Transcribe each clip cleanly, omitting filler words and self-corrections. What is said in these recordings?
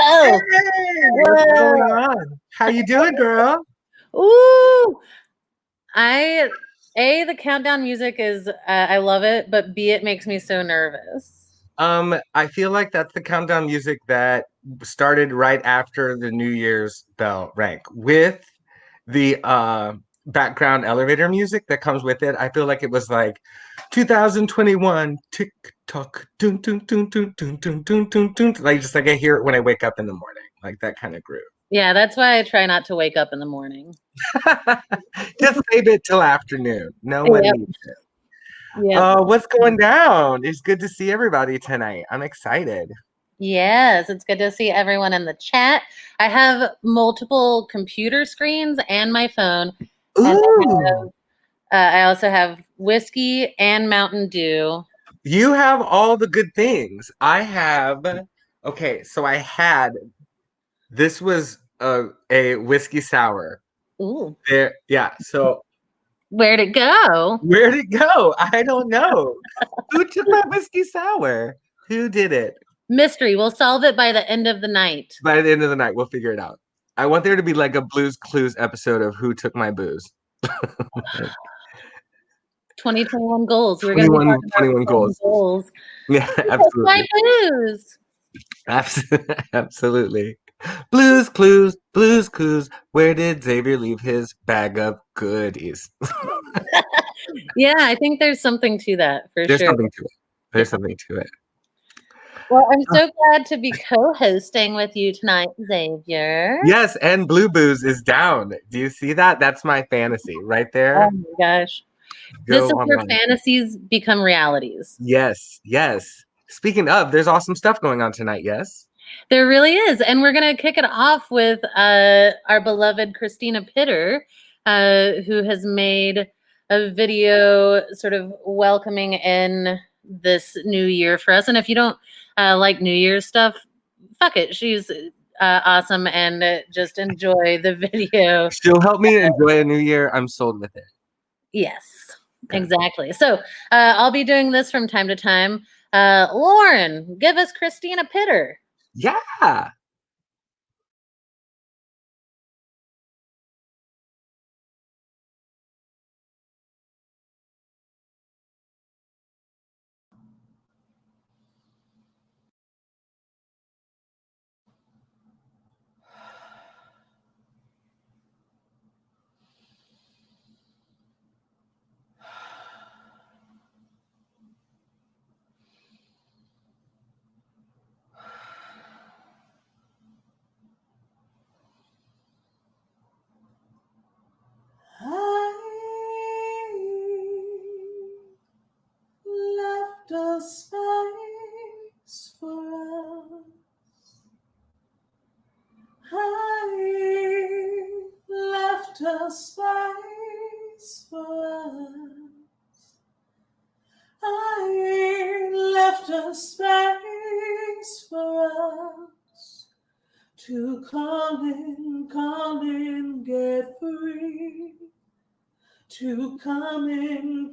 Whoa. Hey, what's going Whoa. on? How you doing, girl? Ooh. The countdown music is, I love it, but B, it makes me so nervous. I feel like that's the countdown music that started right after the New Year's bell rang with the background elevator music that comes with it. I feel like it was like 2021 tick tock dun dun dun dun dun dun dun dun dun. Like just like I hear it when I wake up in the morning, like that kind of groove. Yeah, that's why I try not to wake up in the morning. Just save it till afternoon. No one Yep. needs it. Yep. What's going down? It's good to see everybody tonight. I'm excited. Yes, it's good to see everyone in the chat. I have multiple computer screens and my phone. And Ooh, I also have whiskey and Mountain Dew. you have all the good things. Okay, so I had, this was a whiskey sour. Ooh. There, yeah, so Where'd it go? where'd it go? I don't know. Who took my whiskey sour? Who did it? Mystery. We'll solve it by the end of the night. By the end of the night, we'll figure it out. I want there to be like a Blues Clues episode of Who Took My Booze. 2021 goals. We're going to be 21, talking 21 about goals. goals. Yeah, My absolutely. booze. Absolutely. Blues Clues, Blues Clues. Where did Xavier leave his bag of goodies? Yeah, I think there's something to that for There's sure. something to it. There's Yeah. something to it. Well, I'm so glad to be co-hosting with you tonight, Xavier. Yes, and Blue Booze is down. Do you see that? That's my fantasy right Oh there. my gosh. This Go is where online. fantasies become realities. Yes, yes. Speaking of, there's awesome stuff going on tonight, yes? There really is. And we're going to kick it off with our beloved Cristina Pitter, who has made a video sort of welcoming in this new year for us. And if you don't like New Year's stuff, fuck it. She's awesome, and just enjoy the video. She'll help me enjoy a new year. I'm sold with it. Yes, Okay. exactly. So I'll be doing this from time to time. Lauren, give us Cristina Pitter. Yeah. Left a space for us. I left a space for us. I left a space for us to come in, get free. To come in,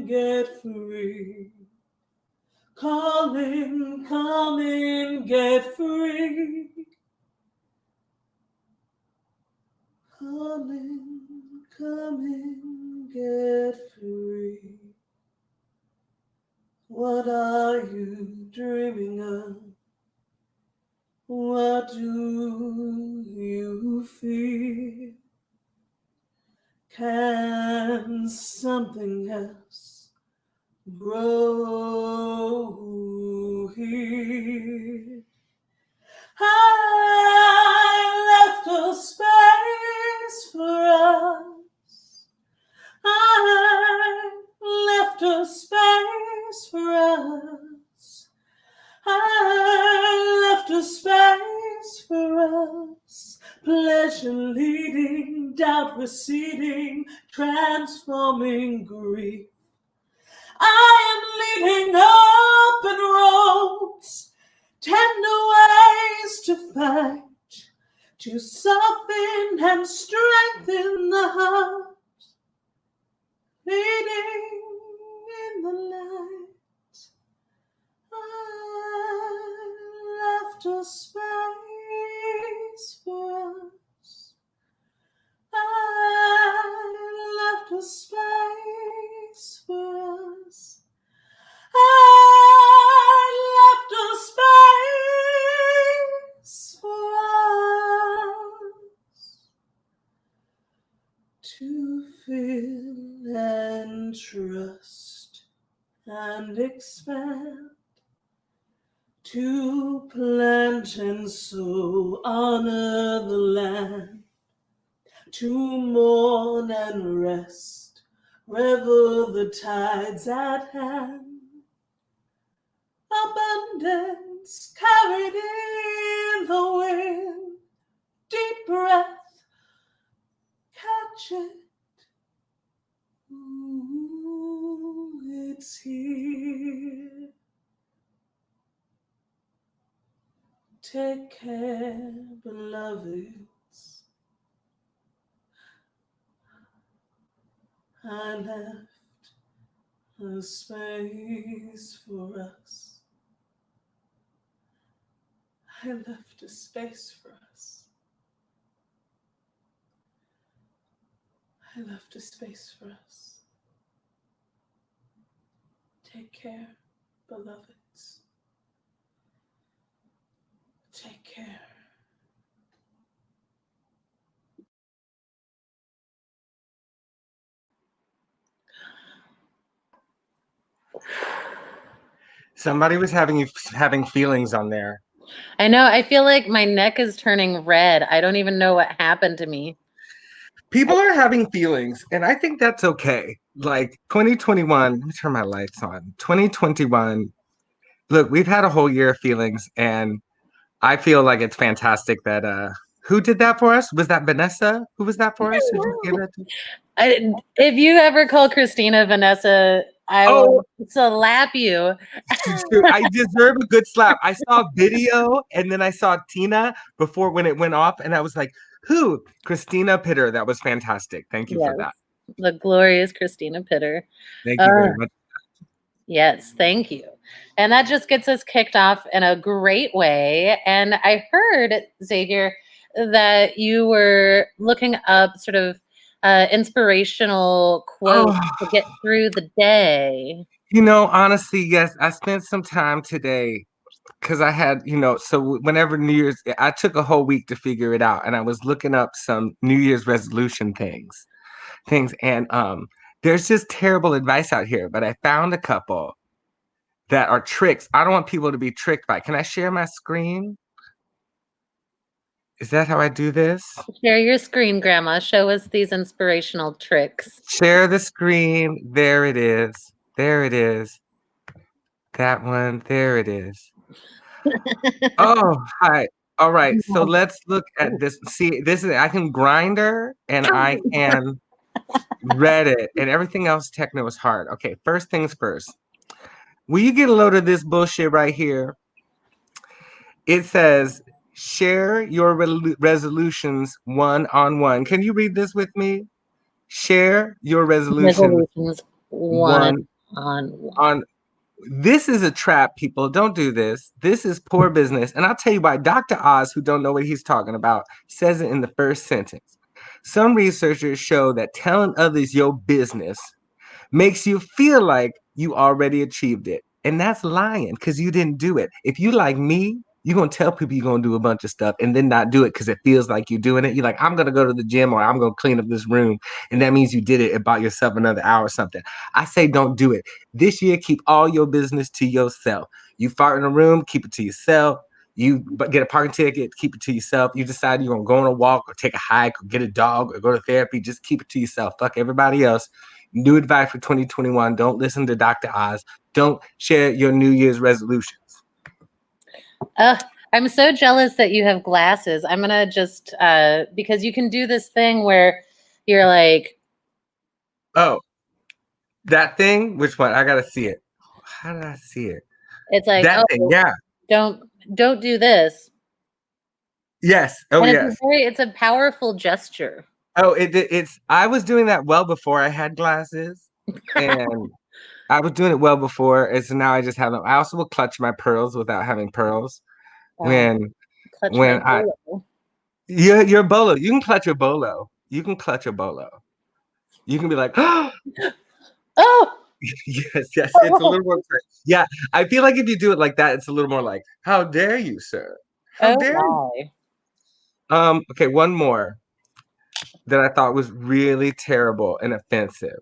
get free. Come in, get free. Come in, get free. What are you dreaming of? What do you feel? Can something else grow here? I left a space for us. I left a space for us. I left a space for us. Pleasure leading, doubt receding, transforming grief. I am leading open roads, tender ways to fight, to soften and strengthen the heart, leading in the light. I left left a space for us. I left a space for us. I left a space for us to feel and trust and expand, to plant and sow, honor the land, to mourn and rest, revel the tides at hand. Abundance carried in the wind, deep breath, catch it. Ooh, it's here. Take care, beloveds. I left a space for us. I left a space for us. I left a space for us. Take care, beloveds. Take care. Somebody was having feelings on there. I know. I feel like my neck is turning red. I don't even know what happened to me. People are having feelings, and I think that's okay. Like 2021, let me turn my lights on. 2021, look, we've had a whole year of feelings, and I feel like it's fantastic that who did that for us? Was that Vanessa? Who was that for us? Who just gave that to? If you ever call Cristina Vanessa, I will slap you. I deserve a good slap. I saw a video and then I saw Tina before when it went off, and I was like, who? Cristina Pitter. That was fantastic. Thank you for that. The glorious Cristina Pitter. Thank you very much. Yes, thank you. And that just gets us kicked off in a great way. And I heard, Xavier, that you were looking up sort of inspirational quotes to get through the day. You know, honestly, yes, I spent some time today because I had, so whenever New Year's, I took a whole week to figure it out, and I was looking up some New Year's resolution things, and there's just terrible advice out here, but I found a couple that are tricks. I don't want people to be tricked by. Can I share my screen? Is that how I do this? Share your screen, Grandma. Show us these inspirational tricks. Share the screen. There it is. There it is. That one. There it is. Oh, hi. All right. So let's look at this. See, this is, I can Grinder and I can Reddit, and everything else techno is hard. Okay, first things first. Will you get a load of this bullshit right here? It says, share your resolutions one-on-one. Can you read this with me? Share your resolutions one-on-one. This is a trap, people. Don't do this. This is poor business. And I'll tell you why. Dr. Oz, who don't know what he's talking about, says it in the first sentence. Some researchers show that telling others your business makes you feel like you already achieved it. And that's lying because you didn't do it. If you like me, you're going to tell people you're going to do a bunch of stuff and then not do it because it feels like you're doing it. You're like, I'm going to go to the gym or I'm going to clean up this room. And that means you did it and bought yourself another hour or something. I say don't do it. This year, keep all your business to yourself. You fart in a room, keep it to yourself. You get a parking ticket, keep it to yourself. You decide you're going to go on a walk or take a hike or get a dog or go to therapy. Just keep it to yourself. Fuck everybody else. New advice for 2021. Don't listen to Dr. Oz. Don't share your New Year's resolutions. I'm so jealous that you have glasses. I'm going to just, because you can do this thing where you're like. Oh, that thing? Which one? I got to see it. How did I see it? It's like, that thing, yeah. Don't do this. Yes. Oh, and yes. It's a powerful gesture. Oh, it's, I was doing that well before I had glasses. And I was doing it well before. And so now I just have them. I also will clutch my pearls without having pearls. when Clutch my when I bolo. you're bolo. You can clutch your bolo. You can clutch a bolo. You can be like, oh, Oh, yes, yes. It's a little more. Yeah, I feel like if you do it like that, it's a little more like, how dare you, sir? How oh dare you? my. Okay, one more that I thought was really terrible and offensive.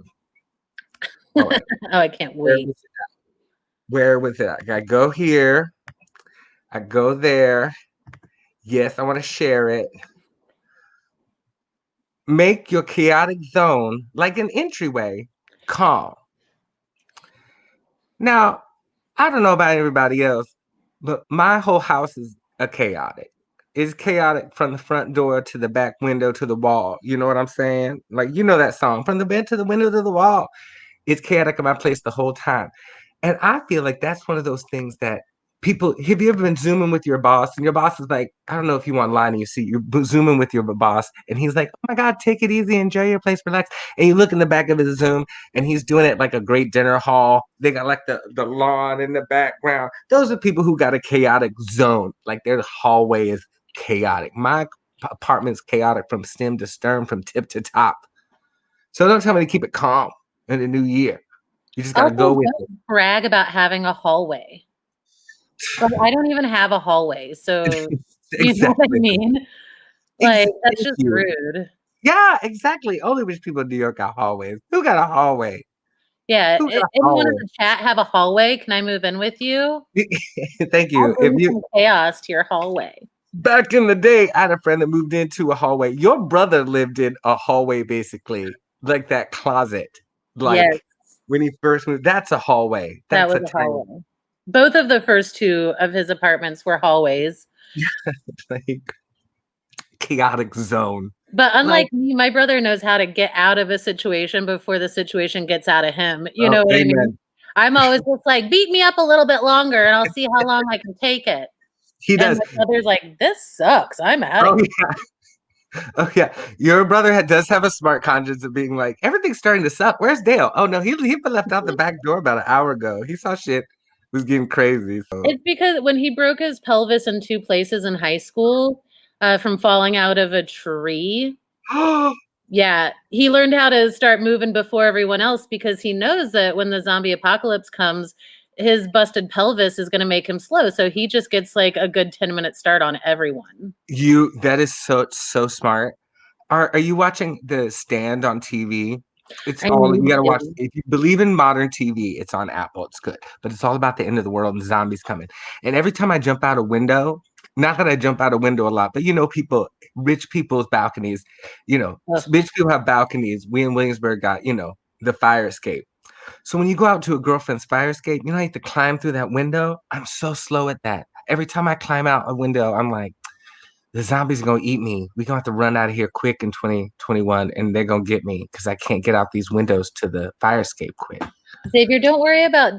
Oh, wait. Oh, I can't Where wait. was it? Where was it? I go here. I go there. Yes, I want to share it. Make your chaotic zone like an entryway calm. Now, I don't know about everybody else, but my whole house is a chaotic. It's chaotic from the front door to the back window to the wall. You know what I'm saying? Like, you know that song, from the bed to the window to the wall. It's chaotic in my place the whole time. And I feel like that's one of those things that people, have you ever been Zooming with your boss and your boss is like, I don't know if you want line and you see, you're Zooming with your boss and he's like, oh my God, take it easy, enjoy your place, relax. And you look in the back of his Zoom and he's doing it like a great dinner hall. They got like the lawn in the background. Those are people who got a chaotic zone. Like their hallway is chaotic. My apartment's chaotic from stem to stern, from tip to top. So don't tell me to keep it calm in the new year. You just got to Also, go with it. don't brag about having a hallway. Like, I don't even have a hallway, so you know what I Exactly. mean? Like, that's Thank just you. rude. Yeah, exactly. Only rich people in New York got hallways. Who got a hallway? Yeah, Who got a anyone in hallway? the chat have a hallway? Can I move in with you? Thank I'll you. If bring you some chaos to your hallway. back in the day, I had a friend that moved into a hallway. Your brother lived in a hallway, basically, like that closet. Yes, Like when he first moved, that's a hallway. that That's was a a tiny, hallway. Both of the first two of his apartments were hallways. like chaotic zone. But Like, unlike me, my brother knows how to get out of a situation before the situation gets out of him. You oh, know what I mean? amen. I'm always just like, beat me up a little bit longer and I'll see how long I can take it. He And does. my brother's like, this sucks. I'm out of Oh here. yeah. Oh yeah, your brother does have a smart conscience of being like, everything's starting to suck. Where's Dale? Oh no, he left out the back door about an hour ago. He saw shit was getting crazy. So It's because when he broke his pelvis in 2 places in high school, from falling out of a tree, yeah, he learned how to start moving before everyone else because he knows that when the zombie apocalypse comes, his busted pelvis is gonna make him slow, so he just gets, like, a good 10-minute start on everyone. that is so smart. Are you watching The Stand on TV? It's I all you need gotta watch. to. If you believe in modern TV, it's on Apple. It's good, but it's all about the end of the world and zombies coming. And every time I jump out a window, not that I jump out a window a lot, but you know, rich people's balconies. You know, Ugh. rich people have balconies. We in Williamsburg got the fire escape. So when you go out to a girlfriend's fire escape, you have to climb through that window. I'm so slow at that. Every time I climb out a window, I'm like, the zombies are gonna eat me. We're gonna have to run out of here quick in 2021 and they're gonna get me because I can't get out these windows to the fire escape quick. Xavier, don't worry about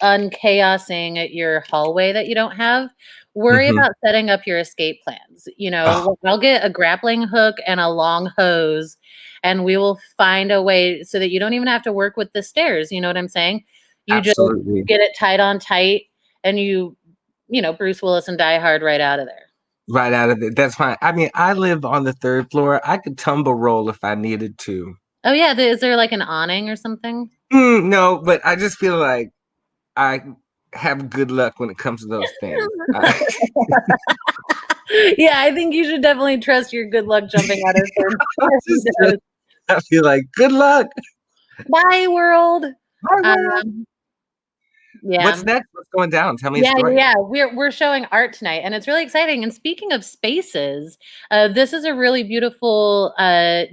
unchaosing your hallway that you don't have. Worry Mm-hmm. about setting up your escape plans. You know, Oh, I'll get a grappling hook and a long hose, and we will find a way so that you don't even have to work with the stairs. You know what I'm saying? You just absolutely. get it tight on tight, and Bruce Willis and Die Hard right out of there. Right out of it. That's fine. I mean, I live on the third floor. I could tumble roll if I needed to. Oh yeah, is there like an awning or something? No, but I just feel like I have good luck when it comes to those things. Yeah, I think you should definitely trust your good luck jumping out of third floor windows. I feel like good luck. Bye, world. Bye, world. Um, yeah. What's next? What's going down? Tell me a Yeah, story. yeah. We're showing art tonight, and it's really exciting. And speaking of spaces, this is a really beautiful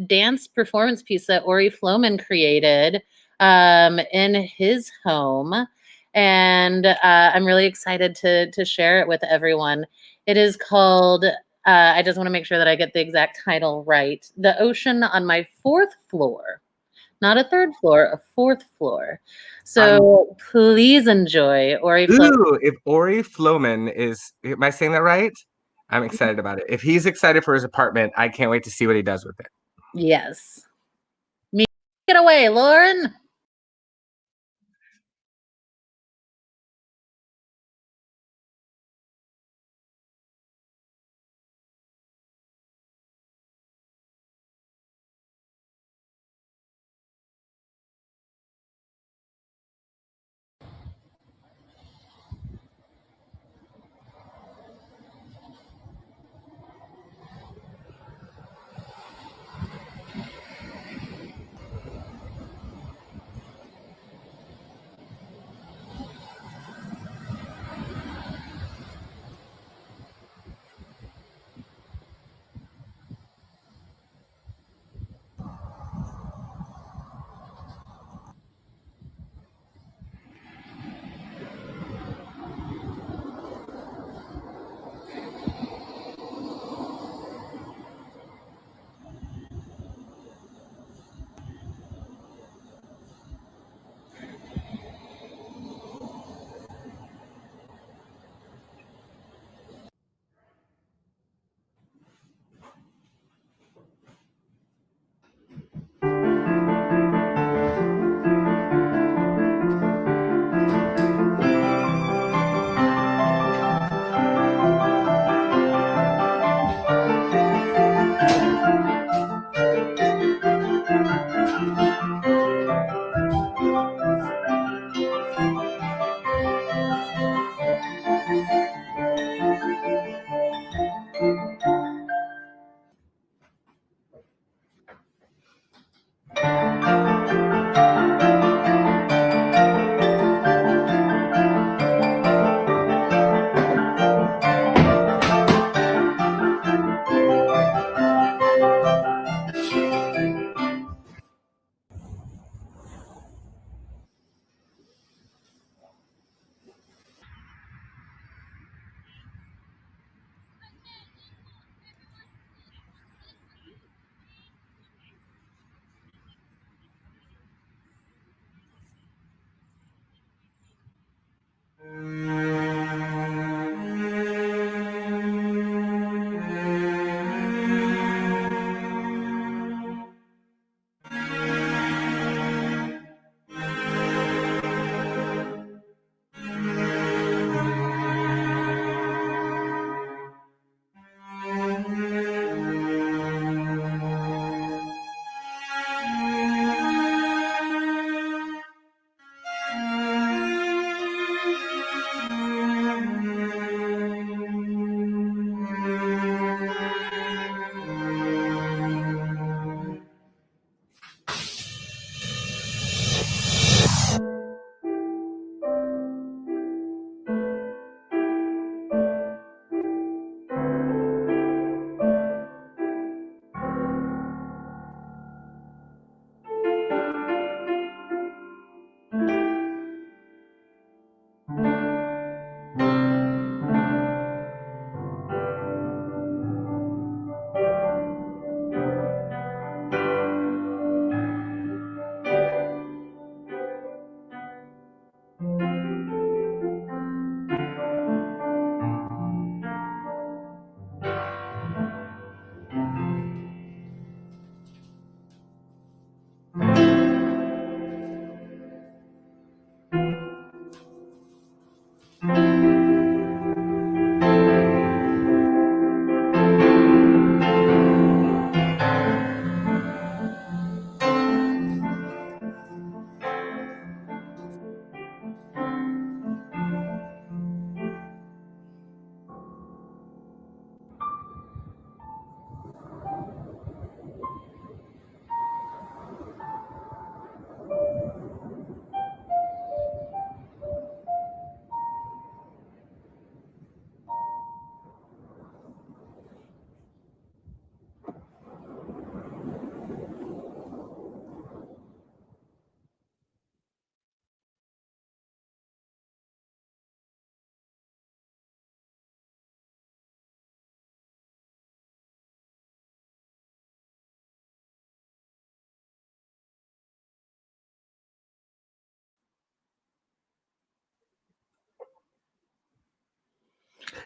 dance performance piece that Ori Flomin created in his home, and I'm really excited to share it with everyone. It is called. I just want to make sure that I get the exact title right. The Ocean on My Fourth Floor. Not a third floor, a fourth floor. I'm So please enjoy Ori Flomin. Ooh, if Ori Flomin am I saying that right? I'm excited about it. If he's excited for his apartment, I can't wait to see what he does with it. Yes. Me, take it away, Lauren.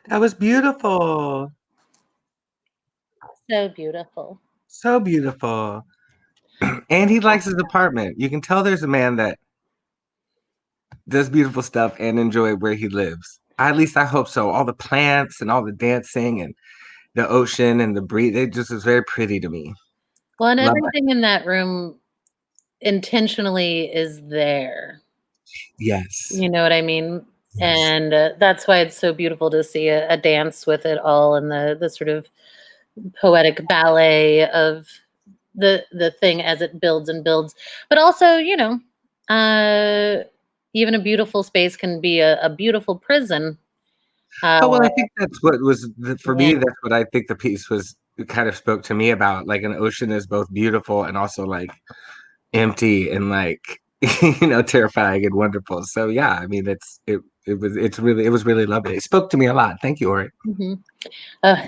That was beautiful. So beautiful. So beautiful. And he likes his apartment. You can tell there's a man that does beautiful stuff and enjoy where he lives. At least I hope so. All the plants and all the dancing and the ocean and the breeze, it just is very pretty to me. Well, and Love everything in that room intentionally is there. Yes. You know what I mean? Yes. And that's why it's so beautiful to see a dance with it all and the sort of poetic ballet of the thing as it builds and builds. But also, you know, even a beautiful space can be a beautiful prison. Oh, well, I think that's what was for Yeah. me. That's what I think the piece was kind of spoke to me about. Like an ocean is both beautiful and also like empty and like terrifying and wonderful. So yeah, I mean, it was really lovely. It spoke to me a lot. Thank you, Ori.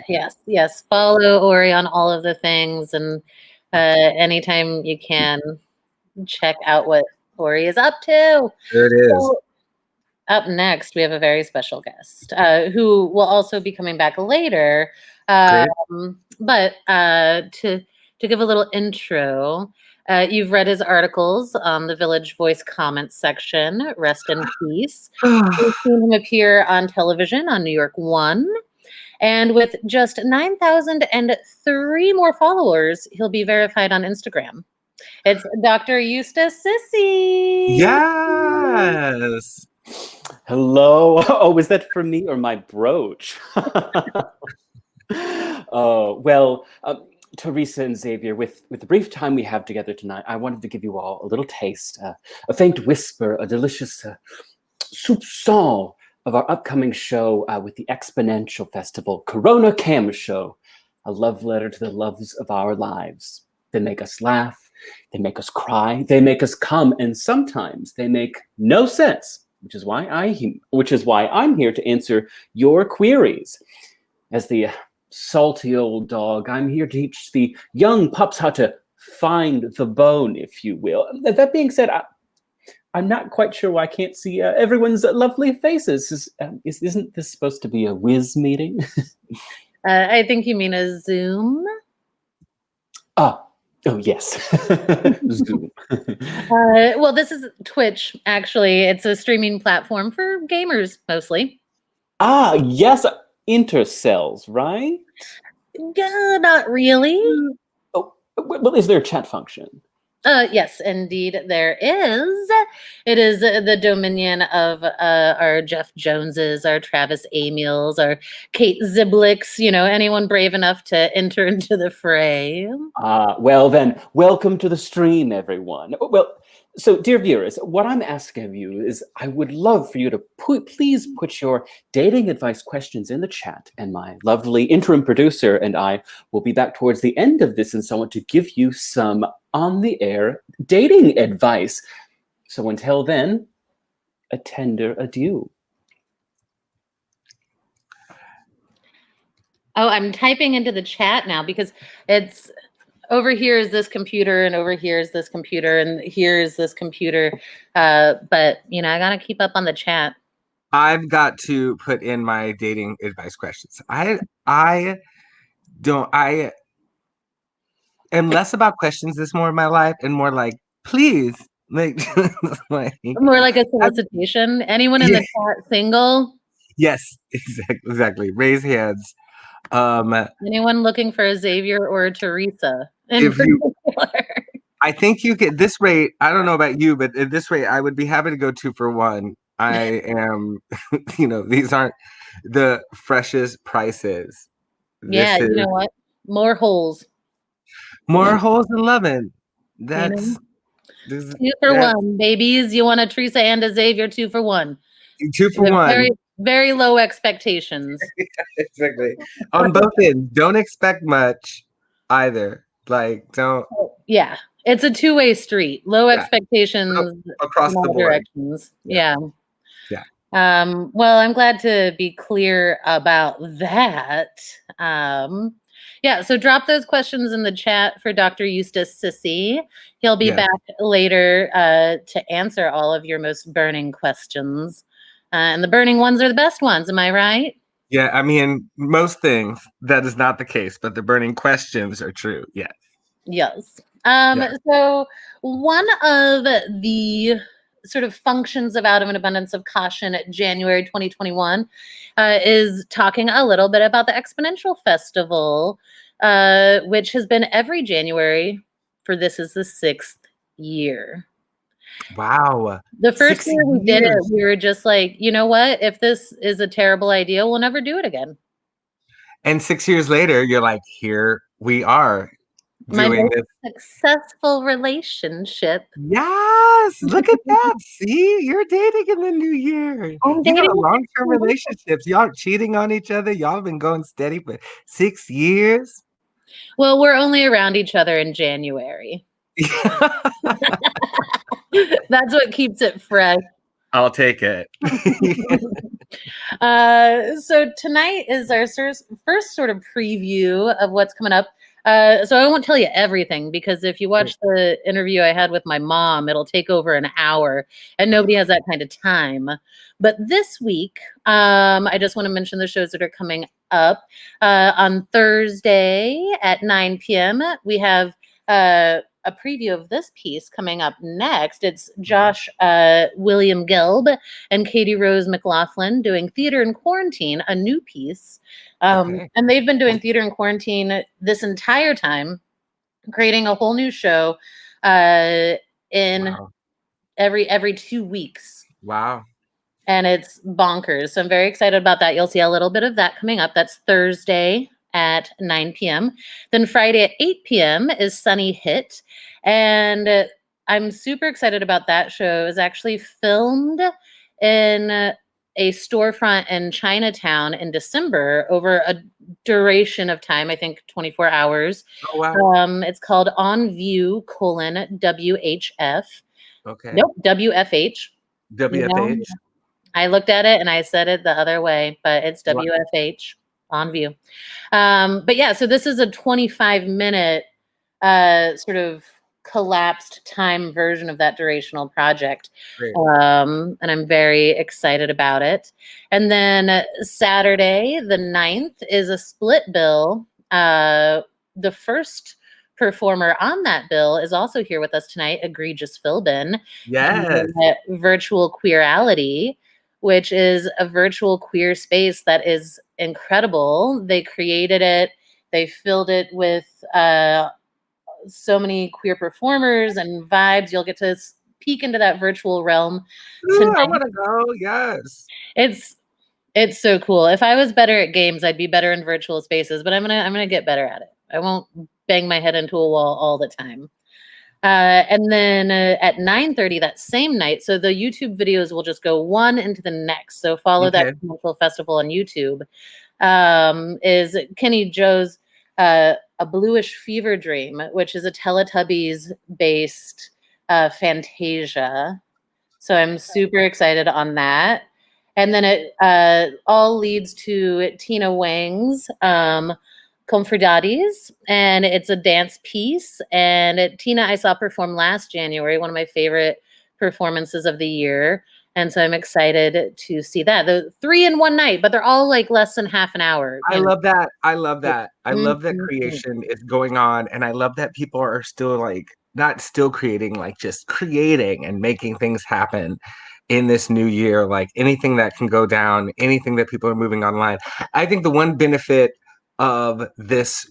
Yes. Follow Ori on all of the things, and anytime you can, check out what Ori is up to. There it is. So, up next, we have a very special guest who will also be coming back later. Great. But to give a little intro, you've read his articles on the Village Voice comment section. Rest in peace. You've seen him appear on television on New York One. And with just 9,003 more followers, he'll be verified on Instagram. It's Dr. Eustice Sissy. Yes. Hello. Oh, is that for me or my brooch? Oh, well, Theresa and Xavier, with the brief time we have together tonight, I wanted to give you all a little taste, a faint whisper, a delicious soupçon of our upcoming show with the Exponential Festival, Corona Cam Show, a love letter to the loves of our lives. They make us laugh, they make us cry, they make us come, and sometimes they make no sense, which is why I'm here to answer your queries. As the salty old dog, I'm here to teach the young pups how to find the bone, if you will. That being said, I'm not quite sure why I can't see everyone's lovely faces. Isn't this supposed to be a whiz meeting? I think you mean a Zoom. Oh, yes. Zoom. Well, this is Twitch, actually. It's a streaming platform for gamers, mostly. Yes. Intercells, right? Not really. Oh, well, is there a chat function? Yes, indeed, there is. It is the dominion of our Jeff Joneses, our Travis Amiels, our Kate Ziblicks, anyone brave enough to enter into the fray. Well then, welcome to the stream, everyone. Well, so dear viewers, what I'm asking of you is I would love for you to please put your dating advice questions in the chat, and my lovely interim producer and I will be back towards the end of this and so on to give you some on-the-air dating advice. So until then, a tender adieu. Oh, I'm typing into the chat now because it's over here is this computer and over here is this computer and here is this computer. But I gotta keep up on the chat. I've got to put in my dating advice questions. I am less about questions this more in my life and more like, please, like, more like a solicitation. Anyone in the chat single? Yes, exactly. Raise hands. Anyone looking for a Xavier or a Theresa? I think you get this rate. I don't know about you, but at this rate, I would be happy to go 2 for 1. I am, these aren't the freshest prices. Yeah, you know what? More holes. More holes in loving. That's 2 for 1, babies. You want a Theresa and a Xavier 2 for 1. 2 for 1. Very, very low expectations. Exactly. On both ends. Don't expect much either. Like, don't. Yeah. It's a two-way street. Low expectations across the board. Directions. Yeah. Yeah. Well, I'm glad to be clear about that. Yeah, so drop those questions in the chat for Dr. Eustice Sissy. He'll be back later to answer all of your most burning questions. And the burning ones are the best ones, am I right? Yeah, I mean, most things that is not the case, but the burning questions are true. Yeah. Yes. Yeah. So one of the sort of functions of Out of an Abundance of Caution at January 2021 is talking a little bit about the Exponential Festival, which has been every January for this is the 6th year. Wow. The first 6 year we did it, years. we were just like, you know what? If this is a terrible idea, we'll never do it again. And 6 years later, you're like, here we are My doing most this. successful relationship. Yes, look at that. See, you're dating in the new year. I'm You got dating a long-term a relationships. Y'all aren't cheating on each other. Y'all been going steady for 6 years. Well, we're only around each other in January. That's what keeps it fresh. I'll take it. So tonight is our first sort of preview of what's coming up. So I won't tell you everything because if you watch the interview I had with my mom, it'll take over an hour and nobody has that kind of time. But this week, I just want to mention the shows that are coming up. On Thursday at 9 p.m., we have a preview of this piece coming up next. It's Josh William Gelb and KatieRose McLaughlin doing Theater in Quarantine, a new piece. And they've been doing Theater in Quarantine this entire time, creating a whole new show in every 2 weeks. Wow. And it's bonkers. So I'm very excited about that. You'll see a little bit of that coming up. That's Thursday at 9 p.m. Then Friday at 8 p.m. is Sunny Hit. And I'm super excited about that show. It was actually filmed in a storefront in Chinatown in December over a duration of time, I think 24 hours. Oh, wow. It's called On View: WHF. Okay. Nope, WFH. You know, WFH. I looked at it and I said it the other way, but it's WFH On View. But yeah, so this is a 25-minute sort of collapsed time version of that durational project. And I'm very excited about it. And then Saturday, the 9th, is a split bill. The first performer on that bill is also here with us tonight, Egregious Philbin. Yes. Virtual Queerality, which is a virtual queer space that is incredible. They created it. They filled it with so many queer performers and vibes. You'll get to peek into that virtual realm tonight. I want to go. Yes. It's so cool. If I was better at games, I'd be better in virtual spaces, but I'm gonna get better at it. I won't bang my head into a wall all the time. And then at 9:30 that same night, so the YouTube videos will just go one into the next. So follow that Exponential Festival on YouTube. Is Kenny Joe's A Bluish Fever Dream, which is a Teletubbies-based Fantasia. So I'm super excited on that. And then it all leads to Tina Wang's Confridades, and it's a dance piece. And Tina, I saw perform last January, one of my favorite performances of the year. And so I'm excited to see that. The 3 in one night, but they're all like less than half an hour. I love that. I love that. I love that creation is going on. And I love that people are still like, not still creating, like just creating and making things happen in this new year. Like anything that can go down, anything that people are moving online. I think the one benefit of this,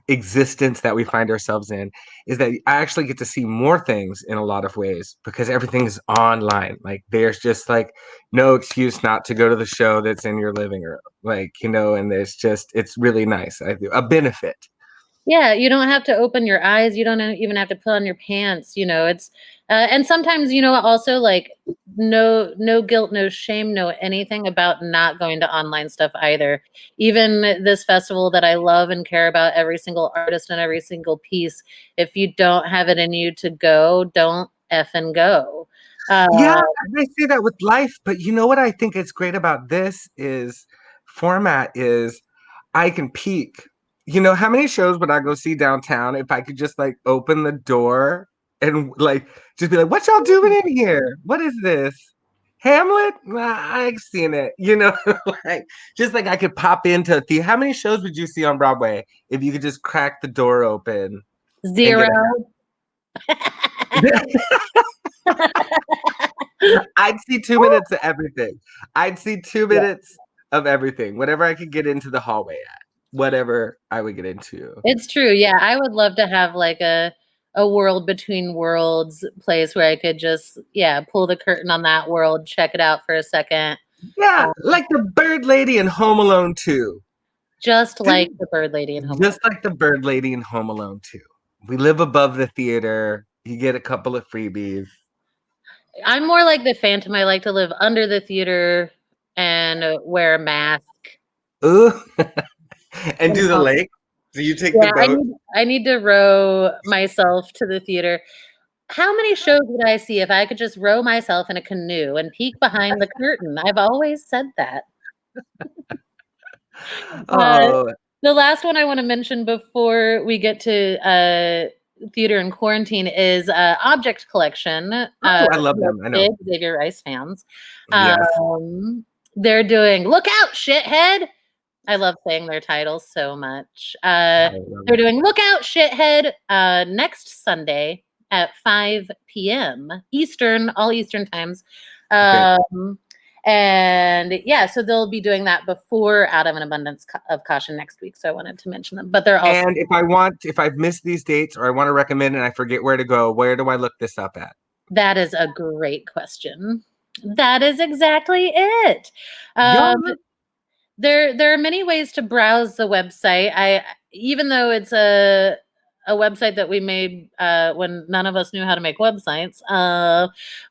existence that we find ourselves in is that I actually get to see more things in a lot of ways because everything is online. Like there's just like no excuse not to go to the show that's in your living room, and it's really nice. A benefit. Yeah, you don't have to open your eyes. You don't even have to put on your pants. It's and sometimes also like no guilt, no shame, no anything about not going to online stuff either. Even this festival that I love and care about, every single artist and every single piece. If you don't have it in you to go, don't effing go. Yeah, I say that with life, but you know what I think is great about this is format is I can peek. How many shows would I go see downtown if I could just like open the door and like just be like, what y'all doing in here? What is this? Hamlet? I've seen it, like just like I could pop into a theater. How many shows would you see on Broadway if you could just crack the door open? 0. I'd see 2 minutes of everything. I'd see 2 minutes of everything, whatever I could get into the hallway at, whatever I would get into. It's true. Yeah, I would love to have like a world between worlds place where I could just pull the curtain on that world, check it out for a second. Yeah, like the Bird Lady in Home Alone 2. Just like the Bird Lady in Home Alone. Just like the Bird Lady in Home Alone 2. We live above the theater. You get a couple of freebies. I'm more like the Phantom. I like to live under the theater and wear a mask. Ooh. And do the lake. So you take the boat. I need to row myself to the theater. How many shows would I see if I could just row myself in a canoe and peek behind the curtain? I've always said that. The last one I want to mention before we get to theater in quarantine is Object Collection. I love them. I know. Big Xavier Rice fans. Yes. They're doing Look Out, Shithead. I love saying their titles so much. They're doing Look Out, Shithead next Sunday at 5 p.m. Eastern, all Eastern times. And so they'll be doing that before Out of an Abundance of Caution next week. So I wanted to mention them, but they're also. And if I've missed these dates or I want to recommend and I forget where to go, where do I look this up at? That is a great question. That is exactly it. There are many ways to browse the website. Even though it's a website that we made when none of us knew how to make websites,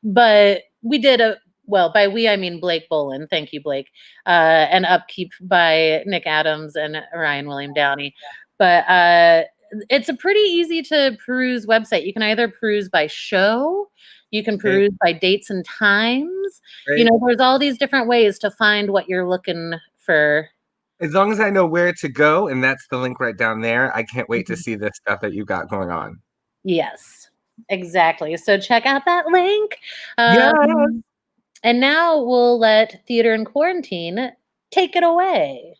but we did by we, I mean Blake Bolin. Thank you, Blake. And upkeep by Nick Adams and Ryan William Downey. But it's a pretty easy to peruse website. You can either peruse by show, you can peruse by dates and times. Right. There's all these different ways to find what you're looking for. As long as I know where to go, and that's the link right down there, I can't wait to see the stuff that you've got going on. Yes, exactly. So check out that link. Yes. And now we'll let Theater in Quarantine take it away.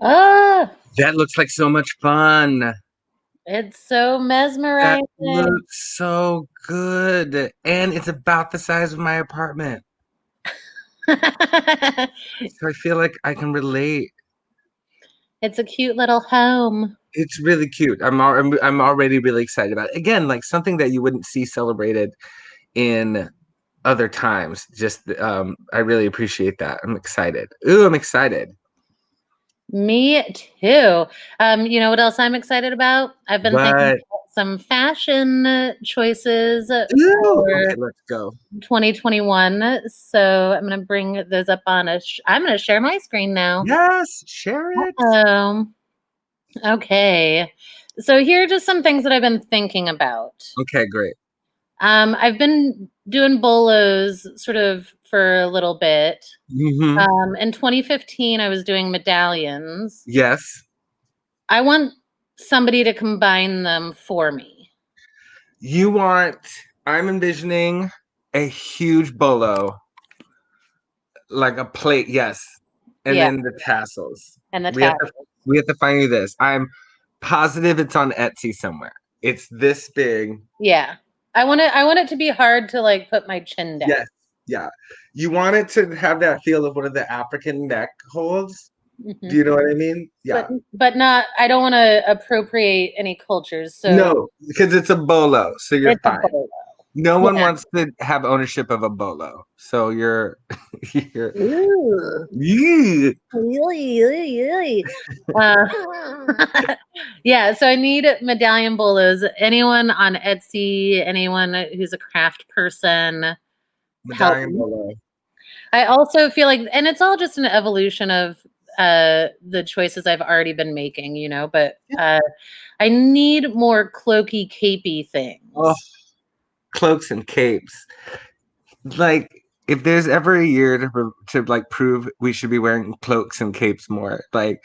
Ah, That looks like so much fun. it's so That mesmerizing. looks so good. And it's about the size of my apartment. So I feel like I can relate. It's a cute little home. It's really cute. I'm already really excited about it. Again, like something that you wouldn't see celebrated in other times. Just I really appreciate that. I'm excited. Ooh, I'm excited. Me too. You know what else I'm excited about? I've been thinking What? about some fashion choices Ooh, for okay, let's go. 2021. So I'm gonna bring those up on I'm gonna share my screen now. Yes, share it. Okay. So here are just some things that I've been thinking about. Okay, great. I've been doing bolos sort of for a little bit. Mm-hmm. In 2015, I was doing medallions. Yes. I want somebody to combine them for me. I'm envisioning a huge bolo, like a plate, yes. And Yeah. then the tassels. And the We have to tassels. we have to find you this. I'm positive it's on Etsy somewhere. It's this big. Yeah. I want it to be hard to like put my chin down. Yes. Yeah. You want it to have that feel of one of the African neck holds. Mhm. Do you know what I mean? Yeah. But not, I don't want to appropriate any cultures. So No, because it's a bolo, so you're it's a fine. bolo. No one Yeah. wants to have ownership of a bolo. So you're Ooh. yeah. Yeah, so I need medallion bolos. Anyone on Etsy, anyone who's a craft person, help Medallion me. bolo. I also feel like, and it's all just an evolution of the choices I've already been making, you know, but I need more cloaky, capey things. Oh, cloaks and capes. Like, if there's ever a year to like prove we should be wearing cloaks and capes more, like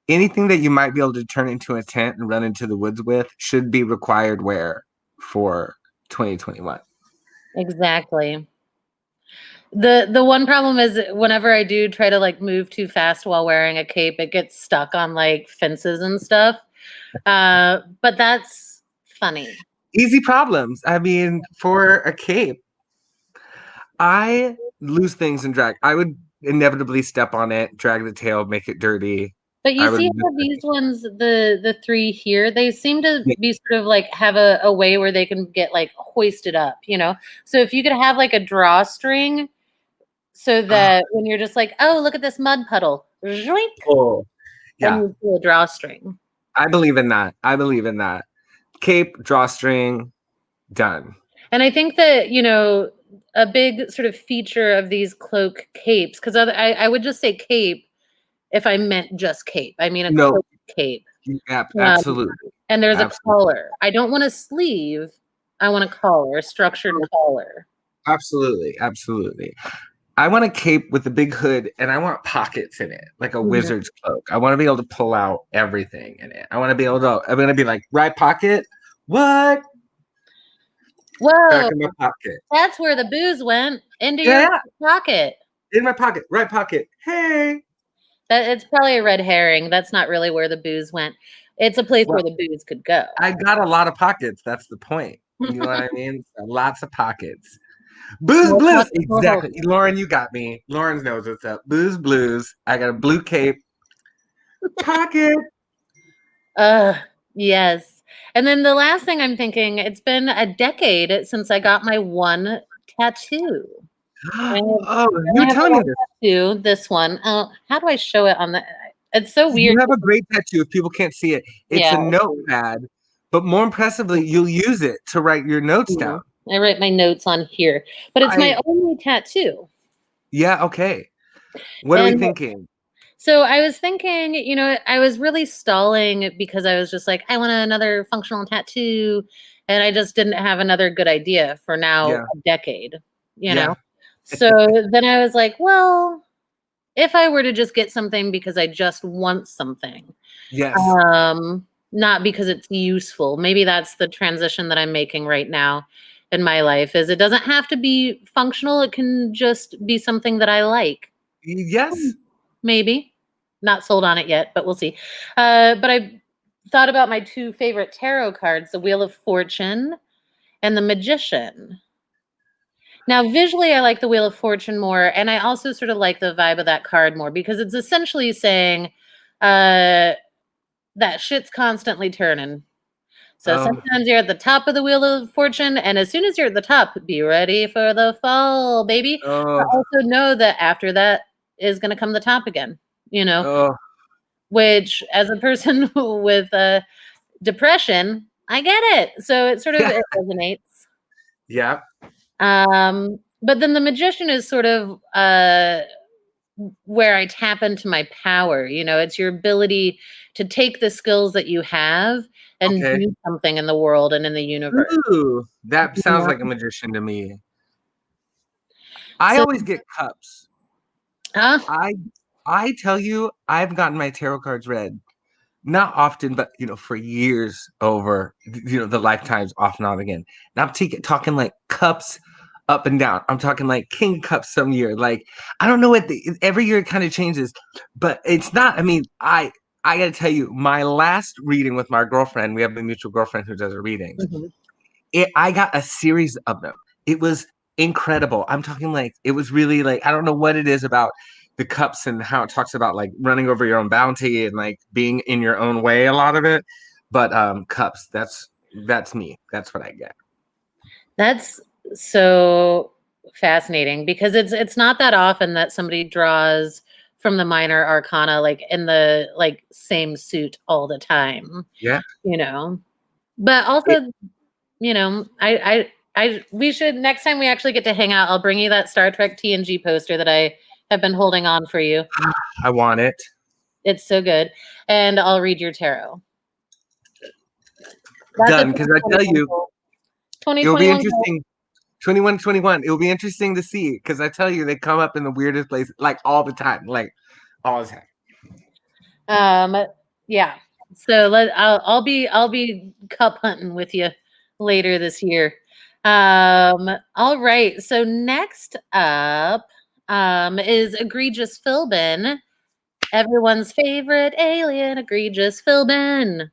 anything that you might be able to turn into a tent and run into the woods with should be required wear for 2021. Exactly. The one problem is whenever I do try to like move too fast while wearing a cape, it gets stuck on like fences and stuff. But that's funny. Easy problems. I mean, for a cape, I lose things in drag. I would inevitably step on it, drag the tail, make it dirty. But you I would see how these ones, the three here, they seem to be sort of like have a way where they can get like hoisted up, you know? So if you could have like a drawstring so that when you're just like, oh, look at this mud puddle, zoink, Oh, then yeah. you pull a drawstring. I believe in that. I believe in that. Cape, drawstring, done. And I think that, you know, a big sort of feature of these cloak capes, because I would just say cape if I meant just cape. I mean a No. cloak cape. Absolutely. And there's Absolutely. a collar. I don't want a sleeve. I want a collar, a structured collar. Absolutely. Absolutely. I want a cape with a big hood and I want pockets in it, like a wizard's cloak. I want to be able to pull out everything in it. I'm going to be like, right pocket? What? Whoa. Back in my pocket. That's where the booze went. Into your pocket. In my pocket. Right pocket. Hey. It's probably a red herring. That's not really where the booze went. It's a place where the booze could go. I got a lot of pockets. That's the point. You know what I mean? Lots of pockets. Booze Blues. Exactly. Lauren, you got me. Lauren knows what's up. Booze Blues. I got a blue cape. Pocket. Yes. And then the last thing I'm thinking, it's been a decade since I got my one tattoo. Oh, you're telling me this. Tattoo, this one. How do I show it on the? It's so weird. You have a great tattoo if people can't see it. It's a notepad, but more impressively, you'll use it to write your notes down. I write my notes on here, but it's my only tattoo. Yeah, okay. What are we thinking? So I was thinking, you know, I was really stalling because I was just like, I want another functional tattoo. And I just didn't have another good idea for now a decade, you know? So then I was like, well, if I were to just get something because I just want something. Yes. Not because it's useful. Maybe that's the transition that I'm making right now in my life is it doesn't have to be functional. It can just be something that I like. Yes. Maybe. not sold on it yet, but we'll see. But I thought about my two favorite tarot cards, the Wheel of Fortune and the Magician. Now, visually, I like the Wheel of Fortune more, and I also sort of like the vibe of that card more because it's essentially saying that shit's constantly turning. So sometimes you're at the top of the Wheel of Fortune, and as soon as you're at the top, be ready for the fall, baby. But also know that after that is going to come the top again, you know, which as a person with depression, I get it. So it sort of it resonates. Yeah. But then the Magician is sort of where I tap into my power. You know, it's your ability to take the skills that you have and do something in the world and in the universe. Ooh, that sounds like a magician to me. I always get cups. I tell you, I've gotten my tarot cards read. Not often, but for years over the lifetimes off and on again. Now I'm talking like cups up and down. I'm talking like king cups some year. Like I don't know what every year it kind of changes, but it's not. I mean, I got to tell you, my last reading with my girlfriend, we have a mutual girlfriend who does her readings. I got a series of them. It was incredible. I'm talking like it was really like I don't know what it is about the cups and how it talks about like running over your own bounty and like being in your own way, a lot of it. But cups, that's me. That's what I get. That's so fascinating because it's not that often that somebody draws from the minor arcana like in the like same suit all the time. Yeah. But also, we should next time we actually get to hang out, I'll bring you that Star Trek TNG poster that I have been holding on for you. I want it. It's so good. And I'll read your tarot. Done, because I tell you, it'll be interesting. 21. It'll be interesting to see because I tell you, they come up in the weirdest places, like all the time, like all the time. Yeah. So I'll be cup hunting with you later this year. All right. So next up is Egregious Philbin, everyone's favorite alien, Egregious Philbin.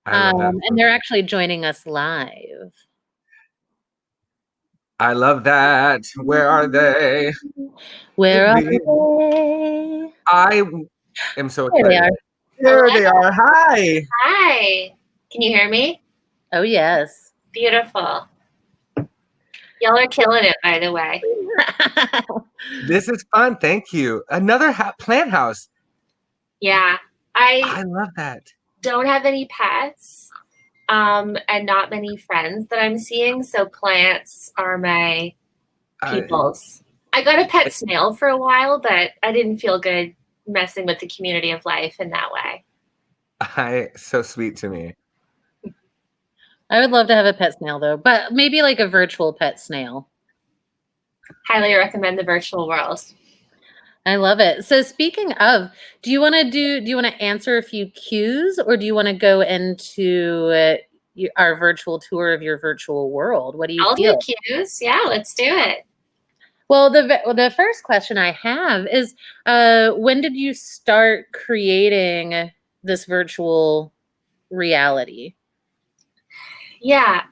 And they're actually joining us live. I love that. Where are they? Where are they? I am so excited. There they are. Hi. Hi. Can you hear me? Oh, yes. Beautiful. Y'all are killing it, by the way. This is fun. Thank you. Another plant house. Yeah. I love that. Don't have any pets and not many friends that I'm seeing. So plants are my peoples. I got a pet snail for a while, but I didn't feel good messing with the community of life in that way. So sweet to me. I would love to have a pet snail though, but maybe like a virtual pet snail. Highly recommend the virtual world. I love it. So speaking of, do you want to answer a few cues or do you want to go into our virtual tour of your virtual world? What do you feel? I'll do cues. Yeah, let's do it. Well, the first question I have is, when did you start creating this virtual reality? Yeah.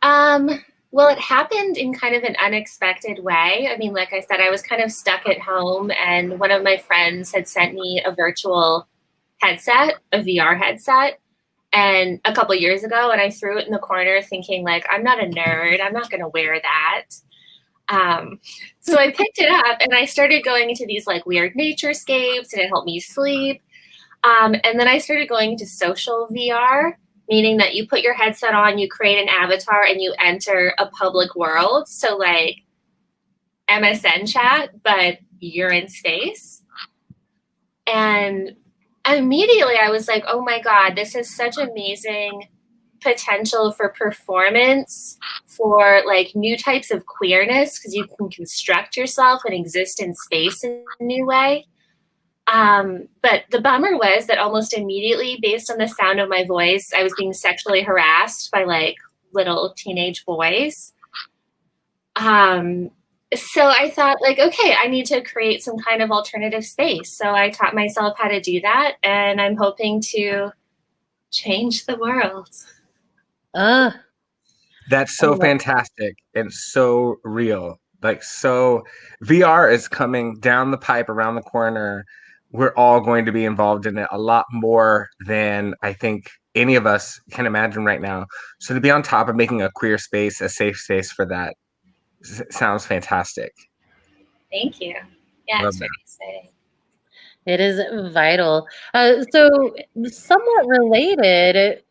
Well, it happened in kind of an unexpected way. I mean, like I said, I was kind of stuck at home and one of my friends had sent me a virtual headset, a VR headset, and a couple years ago, and I threw it in the corner thinking like, I'm not a nerd. I'm not going to wear that. So I picked it up and I started going into these like weird naturescapes and it helped me sleep. And then I started going into social VR, meaning that you put your headset on, you create an avatar and you enter a public world. So like MSN chat, but you're in space. And immediately I was like, oh my God, this is such amazing potential for performance, for like new types of queerness, because you can construct yourself and exist in space in a new way. But the bummer was that almost immediately, based on the sound of my voice, I was being sexually harassed by like little teenage boys. And So I thought, like, okay, I need to create some kind of alternative space. So I taught myself how to do that, and I'm hoping to change the world. Uh, That's so fantastic and so real. Like, so VR is coming down the pipe around the corner. We're all going to be involved in it a lot more than I think any of us can imagine right now. So to be on top of making a queer space, a safe space for that, sounds fantastic. Thank you. Yeah, Love it's very exciting. it is vital. So somewhat related,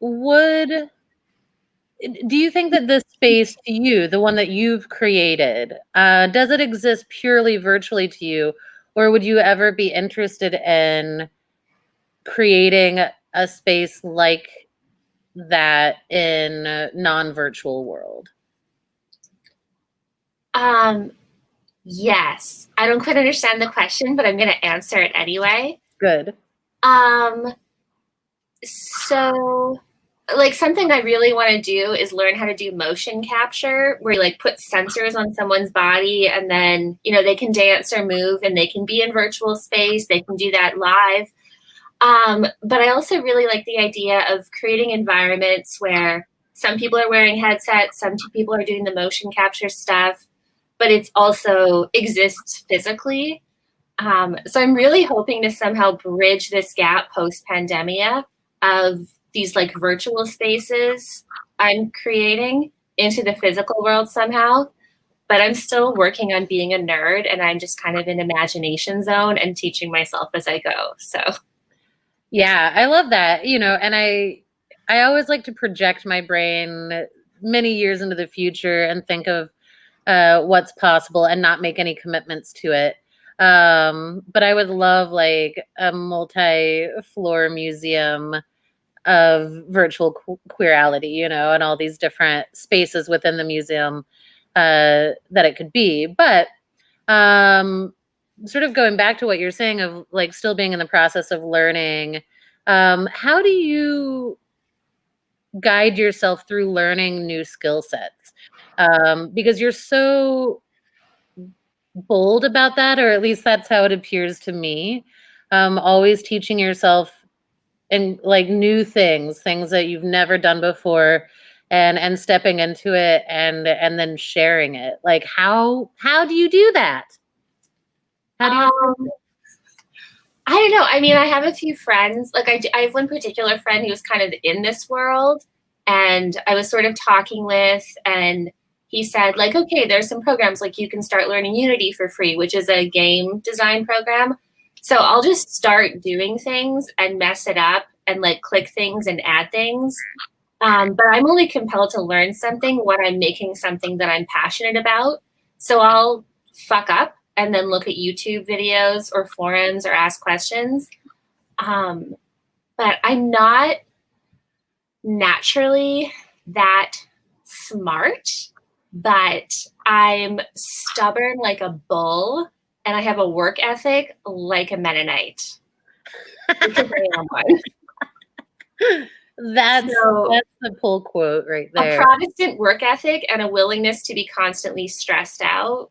do you think that this space to you, the one that you've created, does it exist purely virtually to you, or would you ever be interested in creating a space like that in a non-virtual world? Yes. I don't quite understand the question, but I'm going to answer it anyway. Good. So, like, something I really want to do is learn how to do motion capture, where you like put sensors on someone's body and then, you know, they can dance or move and they can be in virtual space. They can do that live. But I also really like the idea of creating environments where some people are wearing headsets, some people are doing the motion capture stuff, but it's also exists physically. So I'm really hoping to somehow bridge this gap post-pandemia of these like virtual spaces I'm creating into the physical world somehow. But I'm still working on being a nerd, and I'm just kind of in imagination zone and teaching myself as I go. So Yeah, I love that. You know, and I always like to project my brain many years into the future and think of what's possible and not make any commitments to it. But I would love like a multi-floor museum of virtual queerality, you know, and all these different spaces within the museum that it could be. But sort of going back to what you're saying of like still being in the process of learning, how do you guide yourself through learning new skill sets? Because you're so bold about that, or at least that's how it appears to me. Always teaching yourself and like new things that you've never done before, and stepping into it and then sharing it. Like how do you do that? How do you? I don't know. I mean, I have a few friends. Like I have one particular friend who was kind of in this world, and I was sort of talking with, and he said like, okay, there's some programs like you can start learning Unity for free, which is a game design program. So I'll just start doing things and mess it up and like click things and add things. But I'm only compelled to learn something when I'm making something that I'm passionate about. So I'll fuck up and then look at YouTube videos or forums or ask questions. But I'm not naturally that smart, but I'm stubborn like a bull, and I have a work ethic like a Mennonite. Because I am one. That's the pull quote right there. A Protestant work ethic and a willingness to be constantly stressed out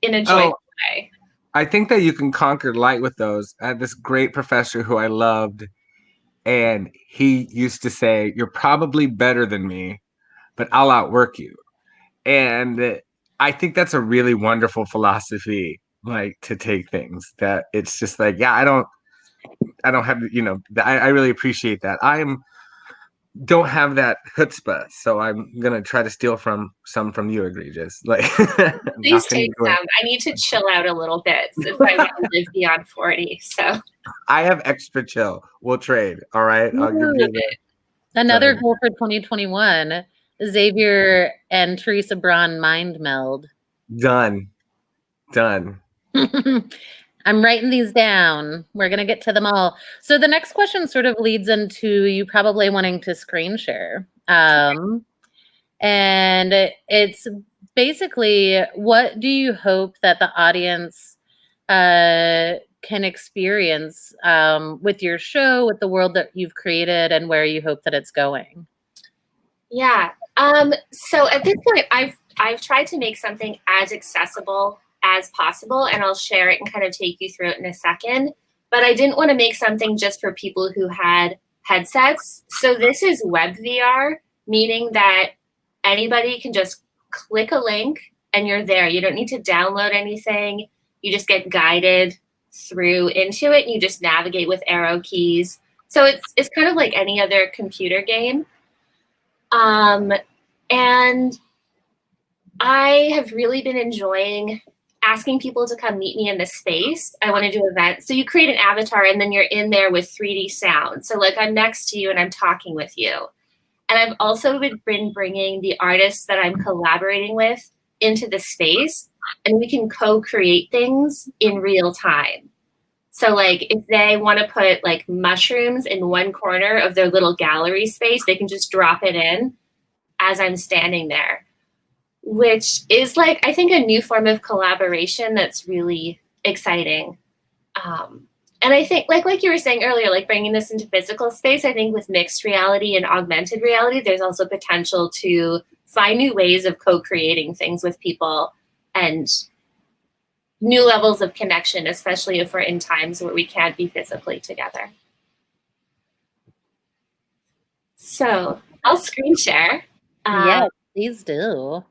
in a joyful way. I think that you can conquer light with those. I had this great professor who I loved, and he used to say, "You're probably better than me, but I'll outwork you." And I think that's a really wonderful philosophy, like to take things. That it's just like, yeah, I don't have, you know, I really appreciate that. Don't have that chutzpah, so I'm gonna try to steal from you, Egregious. Like, please take some. I need to chill out a little bit if I want to live beyond 40. So I have extra chill. We'll trade. All right. I'll give you that. Another goal for 2021: Xavier and Theresa Braun mind meld. Done. I'm writing these down. We're going to get to them all. So the next question sort of leads into you probably wanting to screen share. And it's basically, what do you hope that the audience can experience with your show, with the world that you've created, and where you hope that it's going? Yeah. So at this point, I've tried to make something as accessible as possible, and I'll share it and kind of take you through it in a second. But I didn't want to make something just for people who had headsets. So this is web VR, meaning that anybody can just click a link and you're there. You don't need to download anything. You just get guided through into it, and you just navigate with arrow keys. So it's kind of like any other computer game. And I have really been enjoying asking people to come meet me in the space. I want to do events. So you create an avatar and then you're in there with 3D sound. So like I'm next to you and I'm talking with you. And I've also been bringing the artists that I'm collaborating with into the space, and we can co-create things in real time. So like if they want to put like mushrooms in one corner of their little gallery space, they can just drop it in as I'm standing there, which is like, I think, a new form of collaboration that's really exciting. And I think like you were saying earlier, like bringing this into physical space, I think with mixed reality and augmented reality, there's also potential to find new ways of co-creating things with people and new levels of connection, especially if we're in times where we can't be physically together. So I'll screen share. Yeah, please do.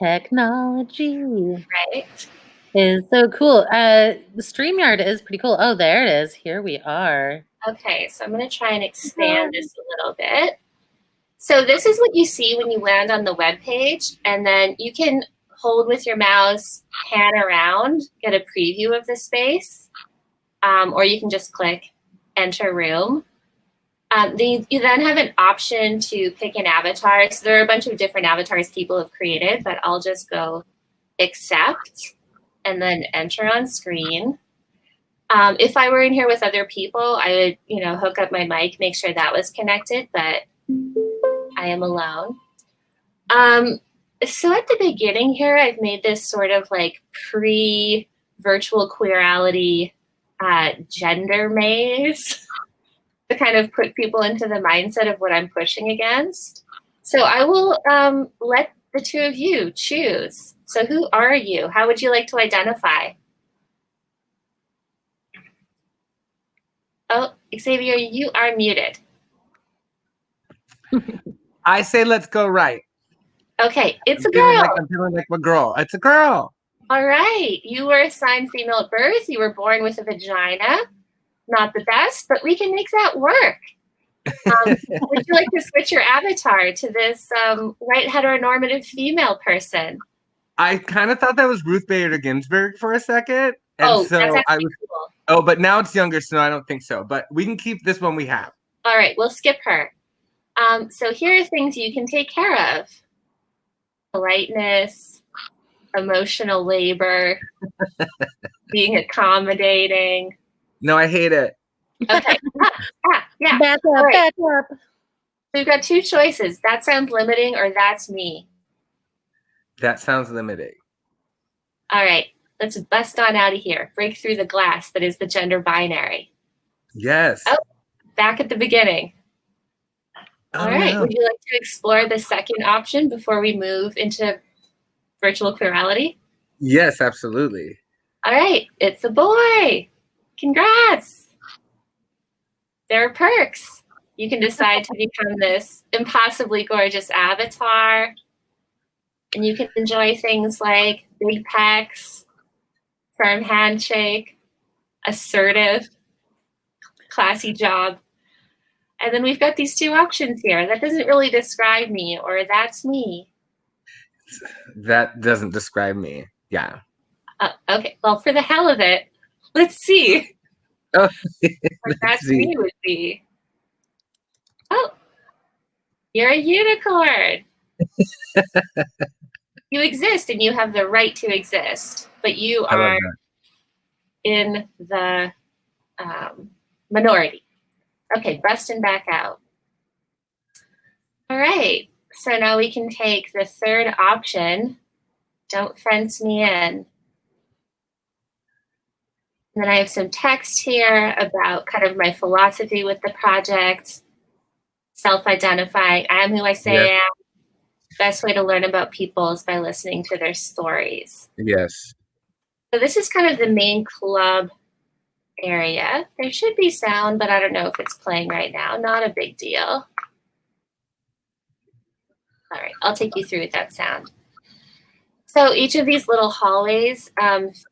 Technology Right. is so cool. The StreamYard is pretty cool. Oh, there it is. Here we are. Okay, so I'm going to try and expand this a little bit. So this is what you see when you land on the web page, and then you can hold with your mouse, pan around, get a preview of the space, or you can just click enter room. You then have an option to pick an avatar. So there are a bunch of different avatars people have created, but I'll just go accept and then enter on screen. If I were in here with other people, I would, hook up my mic, make sure that was connected, but I am alone. So at the beginning here, I've made this sort of like pre-virtual queerality gender maze to kind of put people into the mindset of what I'm pushing against. So I will let the two of you choose. So who are you? How would you like to identify? Oh, Xavier, you are muted. I say let's go right. Okay, it's a girl. I'm feeling like a girl. It's a girl. All right. You were assigned female at birth. You were born with a vagina. Not the best, but we can make that work. Would you like to switch your avatar to this white heteronormative female person? I kind of thought that was Ruth Bader Ginsburg for a second. And so that's actually cool. Oh, but now it's younger, so I don't think so. But we can keep this one we have. All right, we'll skip her. So here are things you can take care of. Politeness, emotional labor, being accommodating. No, I hate it. Okay. Yeah. Back up, right. back up. We've got two choices. That sounds limiting, or that's me. That sounds limiting. All right. Let's bust on out of here. Break through the glass that is the gender binary. Yes. Oh, back at the beginning. All right. No. Would you like to explore the second option before we move into virtual queerality? Yes, absolutely. All right. It's a boy. Congrats. There are perks. You can decide to become this impossibly gorgeous avatar. And you can enjoy things like big pecs, firm handshake, assertive, classy job. And then we've got these two options here. That doesn't really describe me, or that's me. That doesn't describe me. Yeah. Okay, well, for the hell of it, let's see Oh, what that's me would be. Oh, you're a unicorn. You exist and you have the right to exist, but you are in the minority. Okay, bust and back out. All right, so now we can take the third option. Don't fence me in. And then I have some text here about kind of my philosophy with the project, self-identifying. I am who I say I am. Best way to learn about people is by listening to their stories. Yes. So this is kind of the main club area. There should be sound, but I don't know if it's playing right now. Not a big deal. All right, I'll take you through with that sound. So each of these little hallways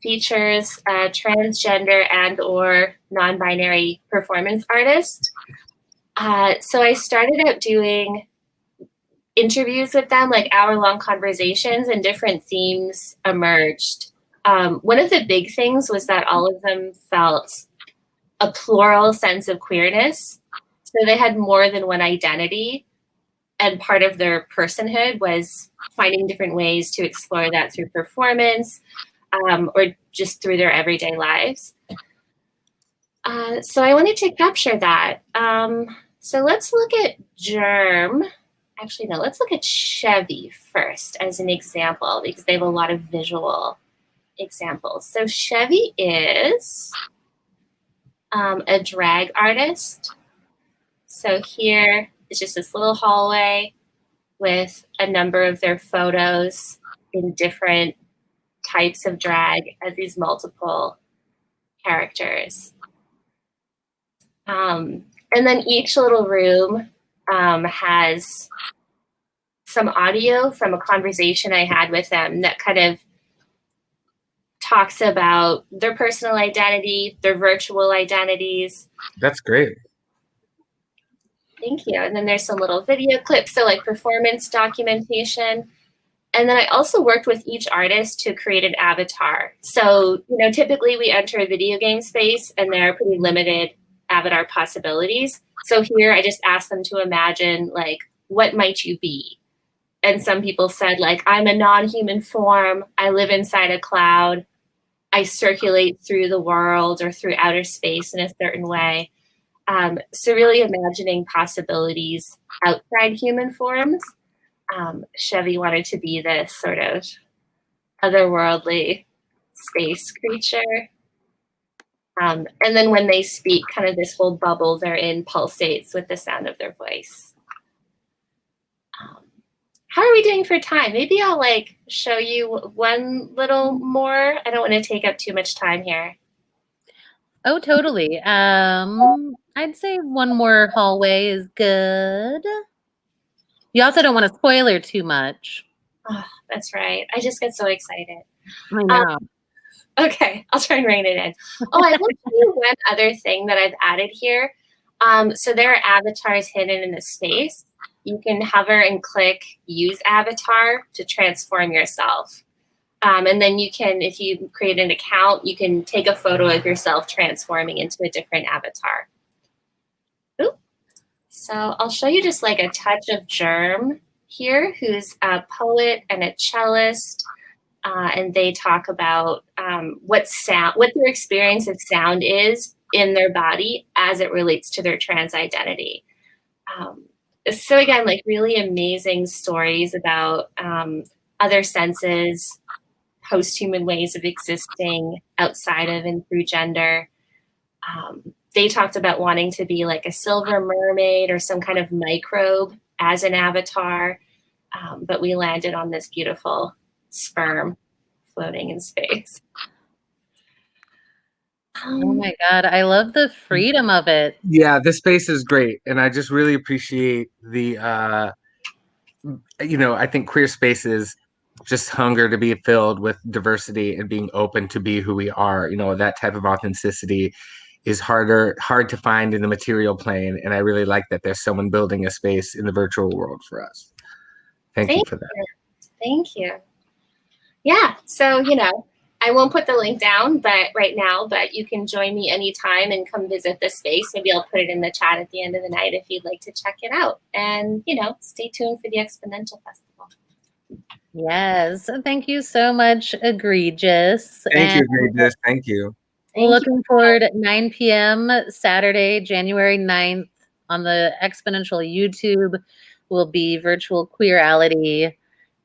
features a transgender and or non-binary performance artist. So I started out doing interviews with them, like hour-long conversations, and different themes emerged. One of the big things was that all of them felt a plural sense of queerness. So they had more than one identity, and part of their personhood was finding different ways to explore that through performance or just through their everyday lives. So I wanted to capture that. So let's look at Germ. Actually, no, let's look at Chevy first as an example, because they have a lot of visual examples. So Chevy is a drag artist. So here is just this little hallway with a number of their photos in different types of drag as these multiple characters. And then each little room has some audio from a conversation I had with them that kind of talks about their personal identity, their virtual identities. That's great. Thank you. And then there's some little video clips, so like performance documentation. And then I also worked with each artist to create an avatar. So, you know, typically we enter a video game space and there are pretty limited avatar possibilities. So here I just asked them to imagine, like, what might you be? And some people said, like, I'm a non-human form. I live inside a cloud. I circulate through the world or through outer space in a certain way. So really imagining possibilities outside human forms. Chevy wanted to be this sort of otherworldly space creature. And then when they speak, kind of this whole bubble they're in pulsates with the sound of their voice. How are we doing for time? Maybe I'll like show you one little more. I don't want to take up too much time here. Oh, totally. I'd say one more hallway is good. You also don't want to spoiler too much. Oh, that's right. I just get so excited. I know. Okay, I'll try and rein it in. Oh, I will tell you one other thing that I've added here. So there are avatars hidden in the space. You can hover and click use avatar to transform yourself. And then you can, if you create an account, you can take a photo of yourself transforming into a different avatar. Ooh. So I'll show you just like a touch of Germ here, who's a poet and a cellist. And they talk about what their experience of sound is in their body as it relates to their trans identity. So again, like really amazing stories about other senses, post-human ways of existing outside of and through gender. They talked about wanting to be like a silver mermaid or some kind of microbe as an avatar, but we landed on this beautiful sperm floating in space. Oh my God, I love the freedom of it. Yeah, this space is great. And I just really appreciate the, I think queer spaces just hunger to be filled with diversity and being open to be who we are. You know, that type of authenticity is hard to find in the material plane. And I really like that there's someone building a space in the virtual world for us. Thank you for that. Thank you. Yeah, so, I won't put the link down right now, but you can join me anytime and come visit this space. Maybe I'll put it in the chat at the end of the night if you'd like to check it out. And, stay tuned for the Exponential Festival. Yes. Thank you so much, Egregious. Thank you, Egregious. Thank you. Looking forward at 9 p.m. Saturday, January 9th on the Exponential YouTube will be Virtual Queerality,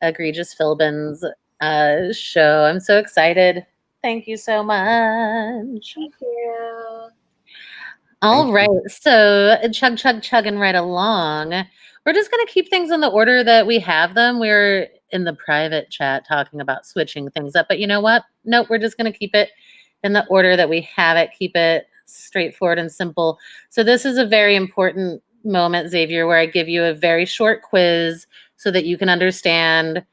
Egregious Philbin's show. I'm so excited. Thank you so much. Thank you. All Thank right, you. so chugging right along. We're just going to keep things in the order that we have them. We're in the private chat talking about switching things up, but you know what? Nope, we're just going to keep it in the order that we have it. Keep it straightforward and simple. So this is a very important moment, Xavier, where I give you a very short quiz so that you can understand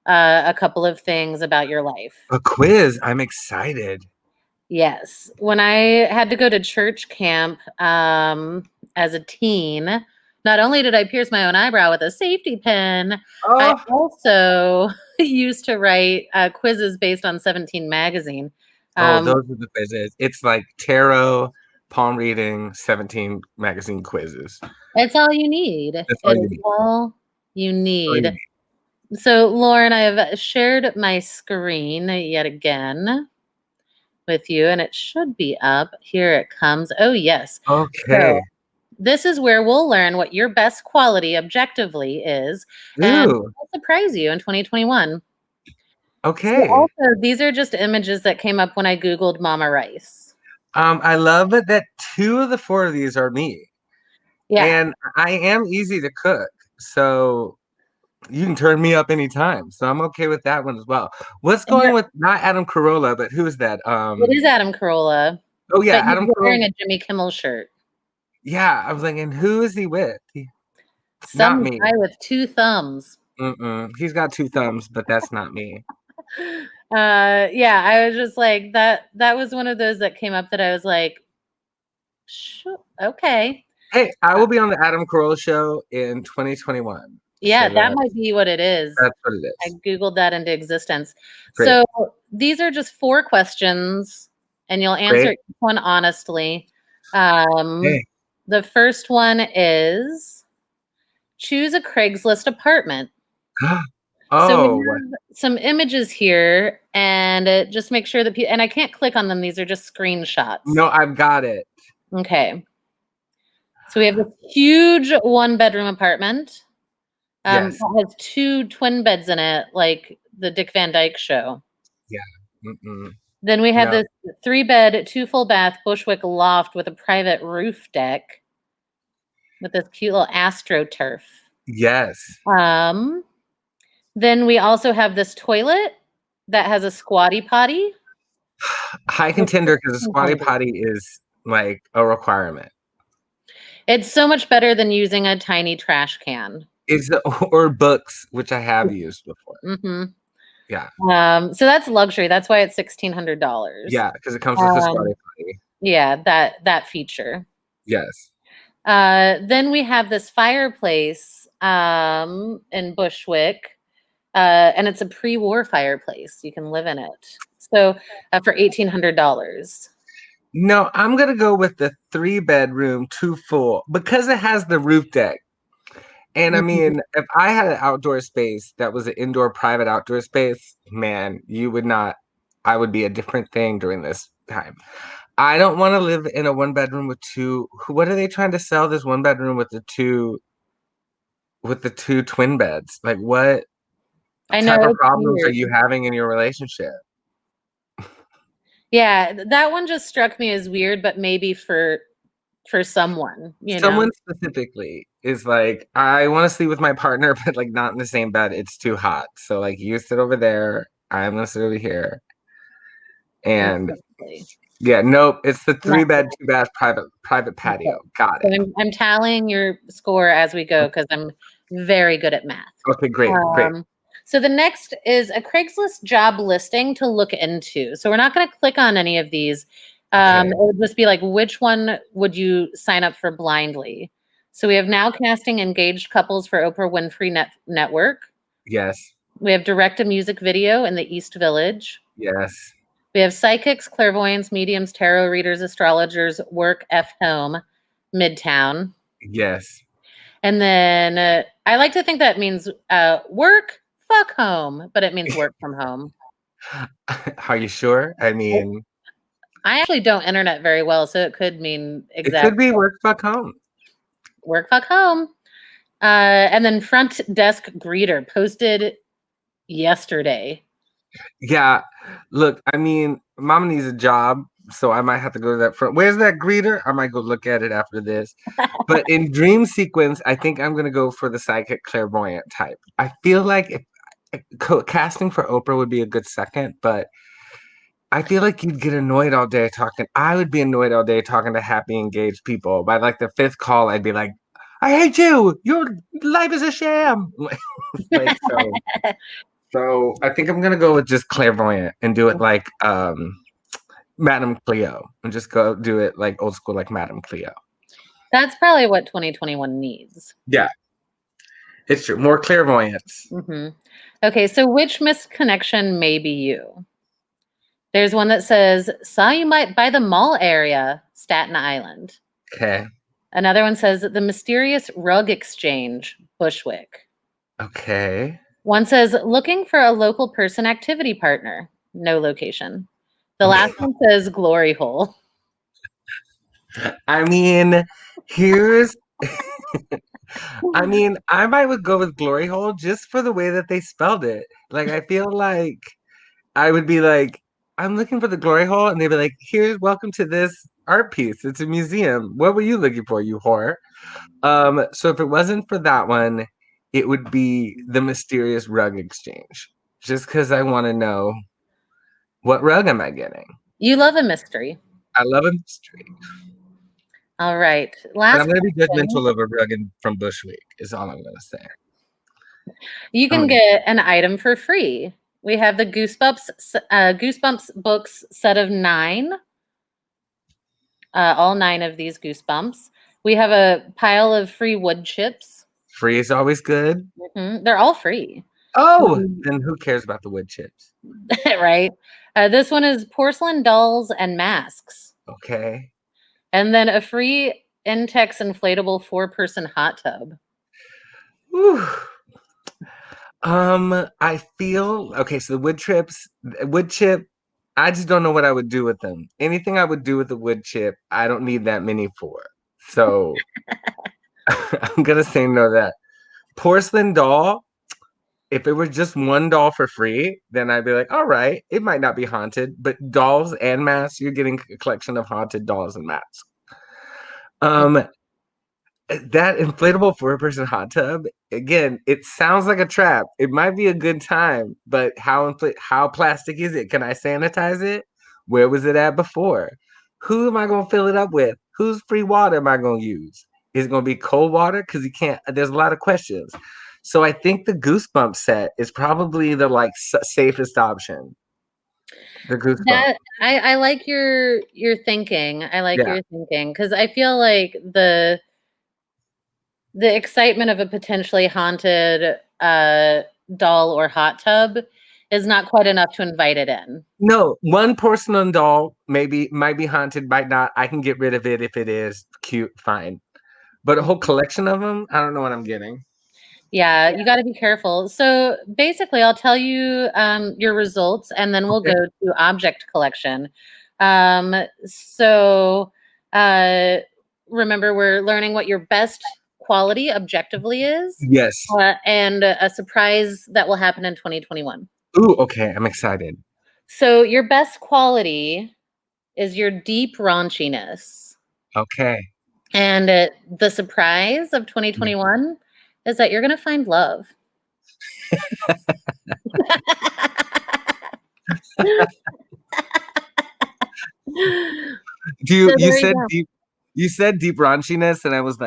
a couple of things about your life. A quiz. I'm excited. Yes. When I had to go to church camp as a teen, not only did I pierce my own eyebrow with a safety pin, I Oh, also used to write quizzes based on 17 magazine. oh, those are the quizzes. It's like tarot, palm reading, 17 magazine quizzes. It's all you need. That's all It you is need. all you All you need. need. So, Lauren, I have shared my screen yet again with you, and it should be up. Here it comes. Oh, yes. Okay. So, this is where we'll learn what your best quality objectively is, and Ooh. will surprise you in 2021. So Okay. also, these are just images that came up when I Googled Mama Rice. I love it that 2 of the 4 of these are me. Yeah. And I am easy to cook. So you can turn me up anytime. So I'm okay with that one as well. What's And going with not Adam Carolla, but who is that? it is Adam Carolla, Oh yeah, but he's Adam wearing Carolla. a Jimmy Kimmel shirt. Yeah, I was like, and who is he with? Not Some me. guy with 2 thumbs. He's got 2 thumbs, but that's not me. Yeah, I was just like that was one of those that came up that I was like, sure, okay. Hey, I will be on the Adam Carolla show in 2021. Yeah, So that might be what it is. that's what it I is. Googled that into existence. Great. So these are just 4 questions, and you'll answer Great. each one honestly. Hey. The first one is choose a Craigslist apartment. So we Oh, have some images here, and just make sure that and I can't click on them. These are just screenshots. no, I've got it. Okay. So we have this huge 1-bedroom apartment. Yes. That has 2 twin beds in it, like the Dick Van Dyke Show. Yeah. Mm-mm. Then we have No. this 3-bed, 2 full bath Bushwick loft with a private roof deck with this cute little astroturf. Yes. Then we also have this toilet that has a squatty potty. High contender because a squatty potty is like a requirement. It's so much better than using a tiny trash can. Or books, which I have used before. Mm-hmm. Yeah. So that's luxury. That's why it's $1,600. Yeah, because it comes with a squatty potty. Yeah, that feature. Yes. Then we have this fireplace in Bushwick, and it's a pre-war fireplace. You can live in it. So for $1,800. No, I'm gonna go with the 3-bedroom, 2 full because it has the roof deck. And I mean, if I had an outdoor space that was an indoor private outdoor space, man, I would be a different thing during this time. I don't want to live in a 1-bedroom with 2. What are they trying to sell this 1-bedroom with the 2 twin beds? Like what I type know of it's problems are weird. you having in your relationship? Yeah, that one just struck me as weird, but maybe for someone, Someone specifically is like, I want to sleep with my partner, but like not in the same bed. It's too hot. So like you sit over there, I'm gonna sit over here. And Exactly. yeah, nope, it's the 3-bed, Not 2-bath private patio. Got So it. I'm tallying your score as we go because I'm very good at math. Okay, great. So the next is a Craigslist job listing to look into. So we're not going to click on any of these. Okay. It would just be like, which one would you sign up for blindly? So we have now casting engaged couples for Oprah Winfrey Network. Yes. We have direct a music video in the East Village. Yes. We have psychics, clairvoyants, mediums, tarot readers, astrologers, work F home, Midtown. Yes. And then I like to think that means work, fuck home, but it means work from home. Are you sure? I mean, I actually don't internet very well, so it could mean it exactly could be work fuck home. work, fuck home. And then front desk greeter posted yesterday. Yeah, look, I mean, Mama needs a job, so I might have to go to that front. Where's that greeter? I might go look at it after this. But in dream sequence, I think I'm gonna go for the psychic clairvoyant type. I feel like if casting for Oprah would be a good second, but I feel like you'd get annoyed all day talking. I would be annoyed all day talking to happy, engaged people. By like the fifth call, I'd be like, "I hate you. Your life is a sham." Like so I think I'm gonna go with just clairvoyant and do it like Madame Cleo and just go do it like old school like Madame Cleo. That's probably what 2021 needs. Yeah, it's true. More clairvoyance. Mm-hmm. Okay, so which misconnection may be you? There's one that says, saw you might by the mall area, Staten Island. Okay. Another one says, the mysterious rug exchange, Bushwick. Okay. One says, looking for a local person activity partner, no location. The last one says, glory hole. I mean, here's I mean, I might would go with glory hole just for the way that they spelled it. Like I feel like I would be like, I'm looking for the glory hole, and they'd be like, here's welcome to this art piece. It's a museum. What were you looking for, you whore? So if it wasn't for that one, it would be the mysterious rug exchange. Just because I want to know what rug am I getting? You love a mystery. I love a mystery. All right. But I'm Last going to be question. judgmental of a rug from Bushwick, is all I'm going to say. You can get an item for free. We have the Goosebumps books set of 9. All 9 of these Goosebumps. We have a pile of free wood chips. Free is always good. Mm-hmm. They're all free. Oh, then who cares about the wood chips? Right. This one is porcelain dolls and masks. Okay. And then a free Intex inflatable 4-person hot tub. Whew. I feel okay. So the wood chip. I just don't know what I would do with them. Anything I would do with a wood chip, I don't need that many for. So I'm gonna say no to that. Porcelain doll. If it was just one doll for free, then I'd be like, all right, it might not be haunted, but dolls and masks, you're getting a collection of haunted dolls and masks. That inflatable 4-person hot tub, again, it sounds like a trap. It might be a good time, but how plastic is it? Can I sanitize it? Where was it at before? Who am I going to fill it up with? Whose free water am I going to use? Is it going to be cold water? Because you can't. There's a lot of questions. So I think the Goosebump set is probably the safest option. The Goosebump. I like your thinking. I like your thinking because I feel like the excitement of a potentially haunted doll or hot tub is not quite enough to invite it in. No, one porcelain doll might be haunted, might not. I can get rid of it if it is cute, fine. But a whole collection of them, I don't know what I'm getting. Yeah, you got to be careful. So basically, I'll tell you your results, and then we'll go to object collection. So remember, we're learning what your best quality objectively is. Yes. And a surprise that will happen in 2021. Ooh, okay. I'm excited. So your best quality is your deep raunchiness. Okay. And the surprise of 2021 is that you're going to find love. You said deep raunchiness, and I was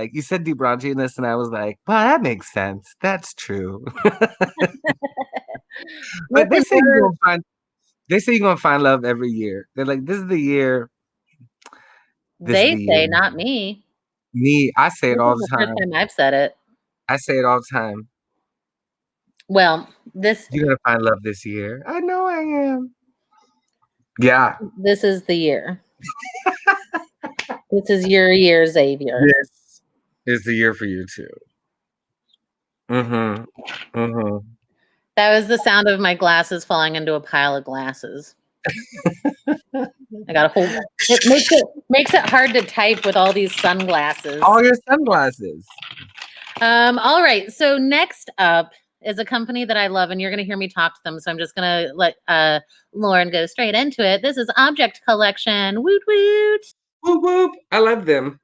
like, well, that makes sense. That's true. But they say you're gonna find love every year. They're like, this is the year. They say, not me. Me, I say it all the time. First time I've said it. I say it all the time. Well, you're gonna find love this year. I know I am. Yeah. This is the year. This is your year, Xavier. This is the year for you too. Mm-hmm. Mm-hmm. That was the sound of my glasses falling into a pile of glasses. I got to hold it. It makes it hard to type with all these sunglasses. All your sunglasses. All right. So next up, is a company that I love, and you're going to hear me talk to them. So I'm just going to let Lauren go straight into it. This is Object Collection. Woot woot. Whoop whoop. I love them.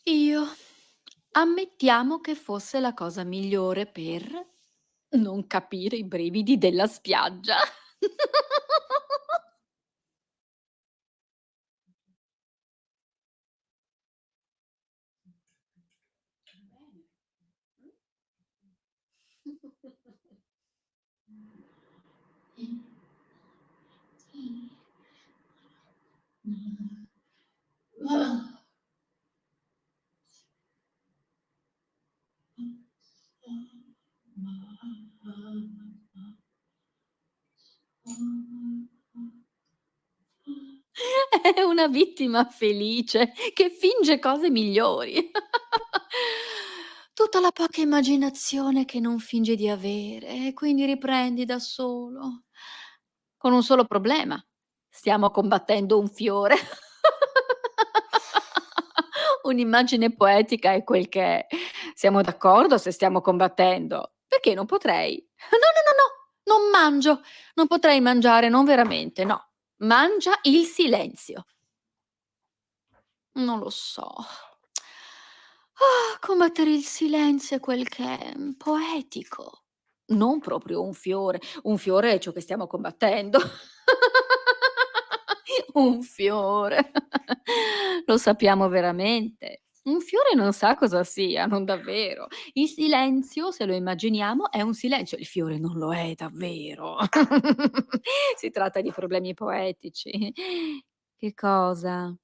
Io ammettiamo che fosse la cosa migliore per non capire i brividi della spiaggia. È una vittima felice che finge cose migliori. Tutta la poca immaginazione che non finge di avere e quindi riprendi da solo. Con un solo problema: stiamo combattendo un fiore. Un'immagine poetica è quel che è. Siamo d'accordo se stiamo combattendo. Perché non potrei? No, no, no, no, non mangio. Non potrei mangiare, non veramente, no. Mangia il silenzio. Non lo so. Combattere il silenzio è quel che è, poetico. Non proprio un fiore è ciò che stiamo combattendo. Un fiore. Lo sappiamo veramente. Un fiore non sa cosa sia, non davvero. Il silenzio, se lo immaginiamo, è un silenzio, il fiore non lo è davvero. Si tratta di problemi poetici. Che cosa?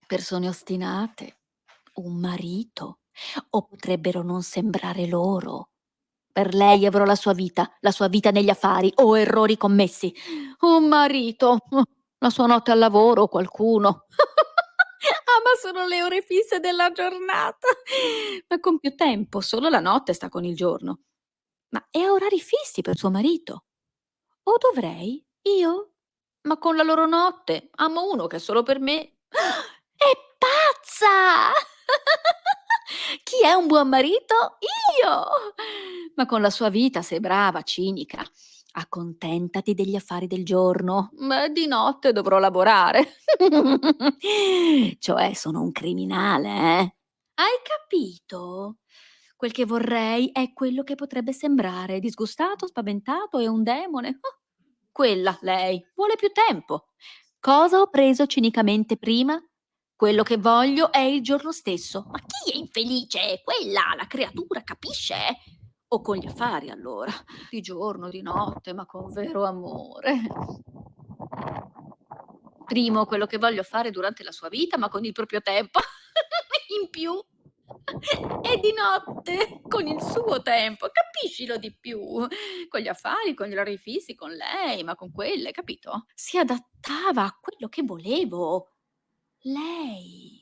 Persone ostinate, un marito, o potrebbero non sembrare loro. Per lei avrò la sua vita negli affari o errori commessi. Un marito, la sua notte al lavoro o qualcuno. Ah, ma sono le ore fisse della giornata. Ma con più tempo, solo la notte sta con il giorno. Ma è a orari fissi per suo marito. O dovrei? Io? Ma con la loro notte amo uno che è solo per me. È pazza! Chi è un buon marito? Io! Ma con la sua vita sei brava, cinica. Accontentati degli affari del giorno, ma di notte dovrò lavorare. Cioè, sono un criminale, eh? Hai capito? Quel che vorrei è quello che potrebbe sembrare, disgustato, spaventato e un demone. Quella, lei, vuole più tempo. Cosa ho preso cinicamente prima? Quello che voglio è il giorno stesso. Ma chi è infelice? Quella, la creatura, capisce? O con gli affari, allora. Di giorno, di notte, ma con vero amore. Primo, quello che voglio fare durante la sua vita, ma con il proprio tempo. In più. E di notte, con il suo tempo, capiscilo di più. Con gli affari, con gli orari fissi, con lei, ma con quelle, capito? Si adattava a quello che volevo. Lei.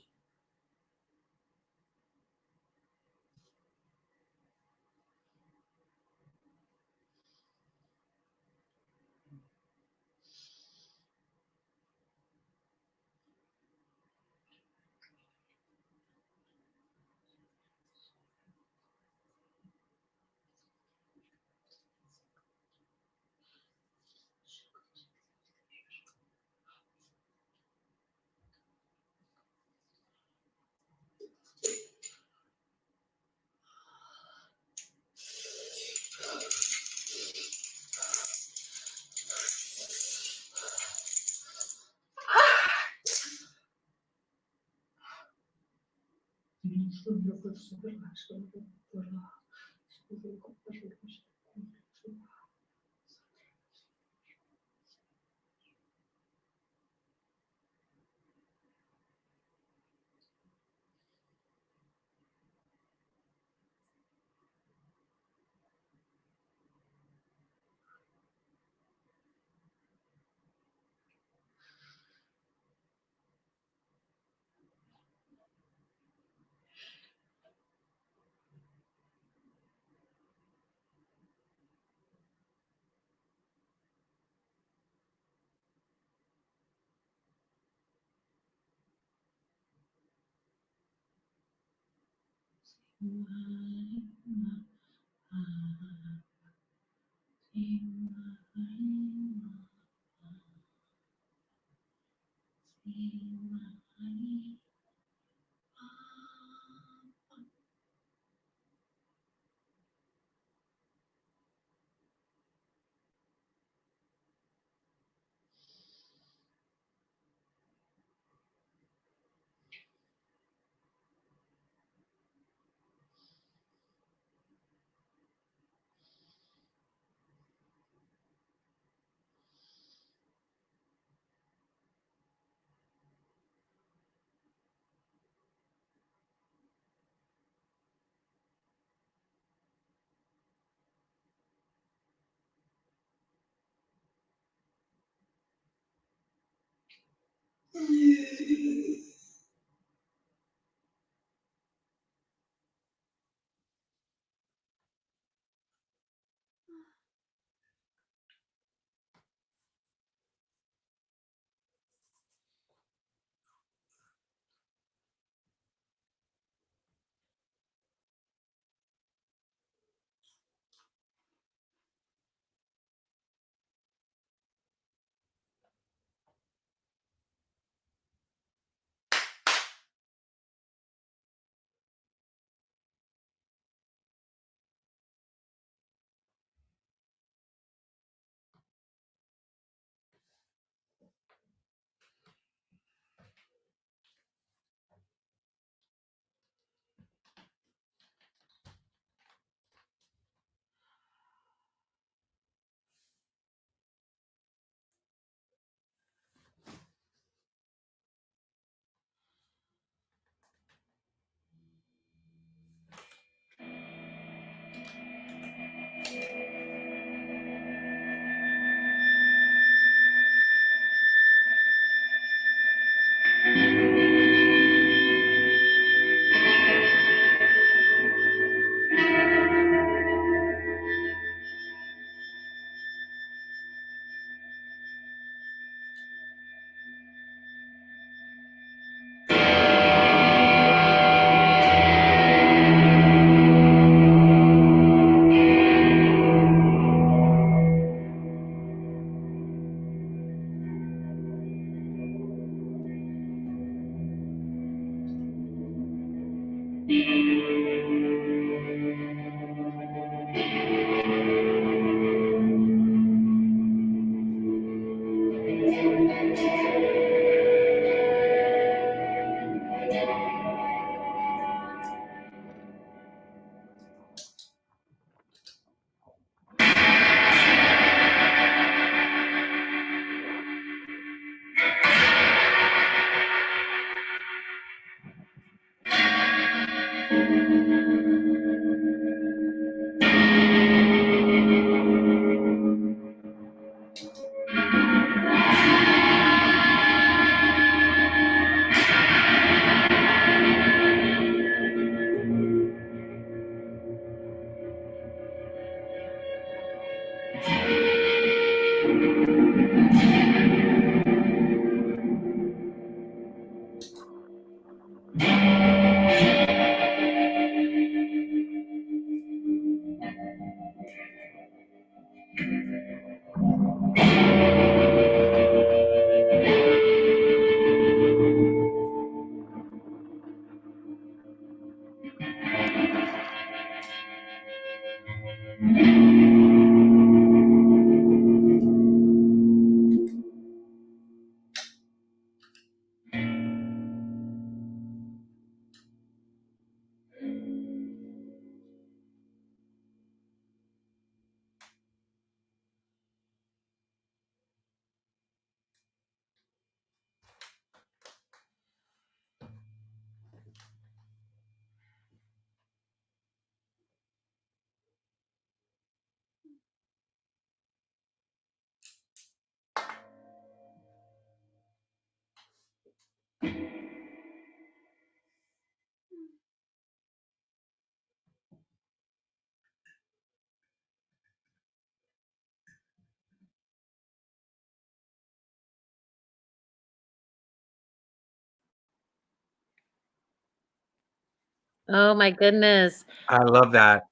Oh my goodness. I love that.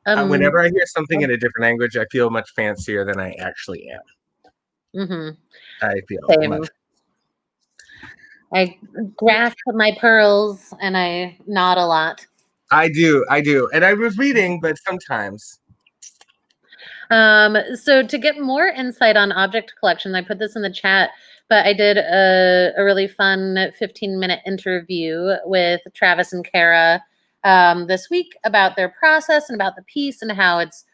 Whenever I hear something in a different language, I feel much fancier than I actually am. Mm-hmm. I feel Same. much. I grasp my pearls and I nod a lot. I do. And I was reading, but sometimes. So to get more insight on object collection, I put this in the chat, but I did a really fun 15-minute interview with Travis and Kara this week about their process and about the piece and how it's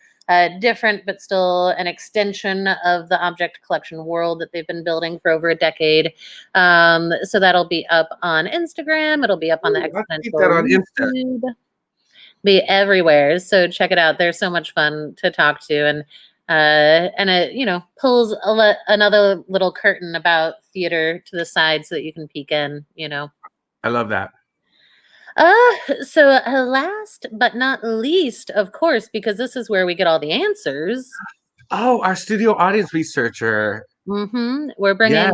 different, but still an extension of the object collection world that they've been building for over a decade. So that'll be up on Instagram. It'll be up on the Let's keep that on Insta. YouTube. Be everywhere. So check it out. They're so much fun to talk to, and it, you know, pulls another little curtain about theater to the side so that you can peek in, you know. I love that. So last but not least, of course, because this is where we get all the answers. Oh, our studio audience researcher. Mm-hmm. We're bringing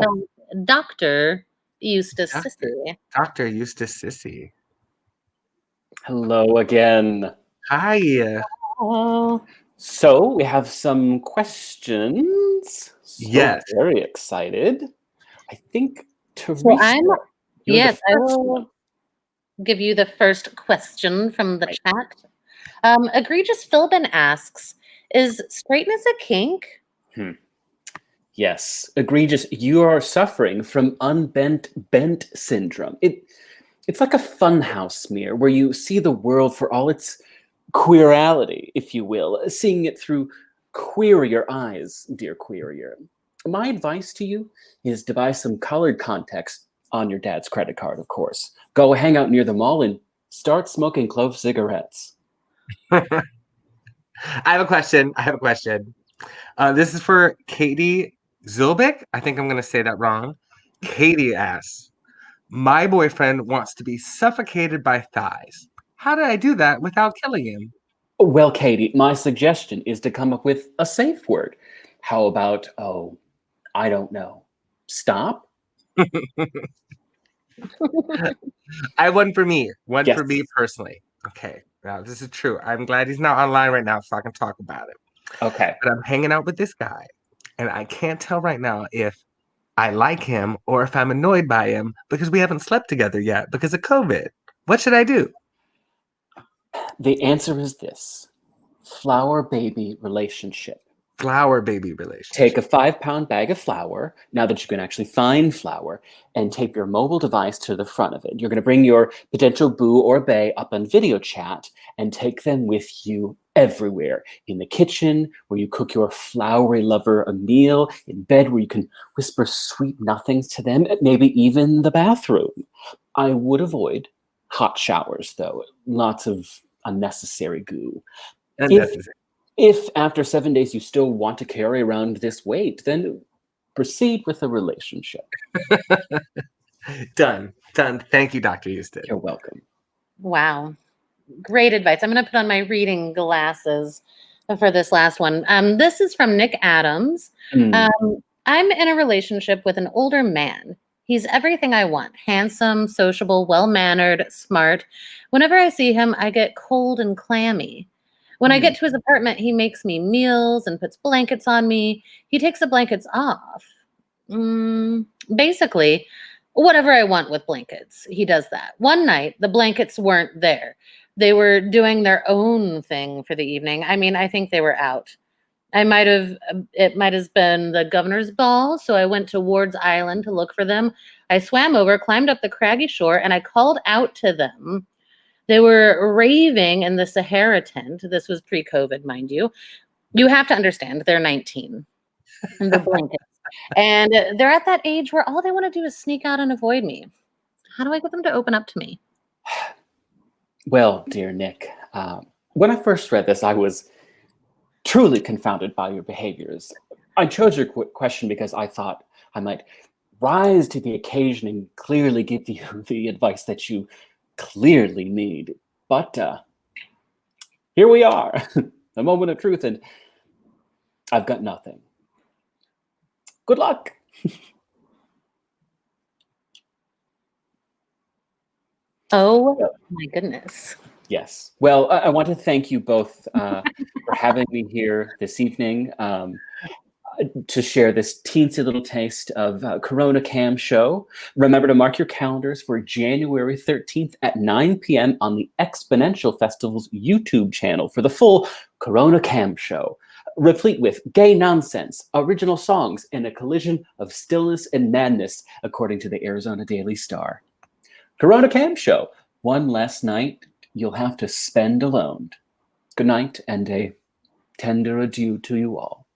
Dr. Eustice Sissy. Dr. Eustice Sissy. Hello again. Hi. Oh. So we have some questions. Yes. Very excited. I think Theresa. So I will give you the first question from the chat. Egregious Philbin asks, is straightness a kink? Yes. Egregious, you are suffering from unbent syndrome. It's like a funhouse mirror where you see the world for all its queerality, if you will, seeing it through queerier eyes, dear queerier. My advice to you is to buy some colored contacts on your dad's credit card, of course. Go hang out near the mall and start smoking clove cigarettes. I have a question. This is for Katie Zulbeck. I think I'm going to say that wrong. Katie asks, my boyfriend wants to be suffocated by thighs. How do I do that without killing him? Well, Katie, my suggestion is to come up with a safe word. How about, I don't know, stop? I have one for me. Yes. For me personally. Okay. Now, this is true. I'm glad he's not online right now so I can talk about it. Okay. But I'm hanging out with this guy, and I can't tell right now if I like him or if I'm annoyed by him because we haven't slept together yet because of COVID. What should I do? The answer is this: flour baby relationship. Flour baby relationship. Take a 5-pound bag of flour, now that you can actually find flour, and tape your mobile device to the front of it. You're going to bring your potential boo or bae up on video chat and take them with you everywhere. In the kitchen, where you cook your flowery lover a meal. In bed, where you can whisper sweet nothings to them. Maybe even the bathroom. I would avoid hot showers, though. Lots of unnecessary goo. If after 7 days you still want to carry around this weight, then proceed with the relationship. Done. Thank you, Dr. Eustice. You're welcome. Wow. Great advice. I'm going to put on my reading glasses for this last one. This is from Nick Adams. I'm in a relationship with an older man. He's everything I want. Handsome, sociable, well-mannered, smart. Whenever I see him, I get cold and clammy. When I get to his apartment, he makes me meals and puts blankets on me. He takes the blankets off. Basically, whatever I want with blankets, he does that. One night, the blankets weren't there. They were doing their own thing for the evening. I mean, I think they were out. It might have been the governor's ball, so I went to Ward's Island to look for them. I swam over, climbed up the craggy shore, and I called out to them. They were raving in the Sahara tent. This was pre-COVID, mind you. You have to understand, they're 19. And the blankets. And they're at that age where all they want to do is sneak out and avoid me. How do I get them to open up to me? Well, dear Nick, when I first read this, I was truly confounded by your behaviors. I chose your question because I thought I might rise to the occasion and clearly give you the advice that you clearly need. But here we are, a moment of truth, and I've got nothing. Good luck. Oh my goodness. Yes. Well, I want to thank you both for having me here this evening to share this teensy little taste of Corona Cam show. Remember to mark your calendars for January 13th at 9 p.m. on the Exponential Festival's YouTube channel for the full Corona Cam show, replete with gay nonsense, original songs, and a collision of stillness and madness, according to the Arizona Daily Star. Corona Cam show, one last night you'll have to spend alone. Good night and a tender adieu to you all.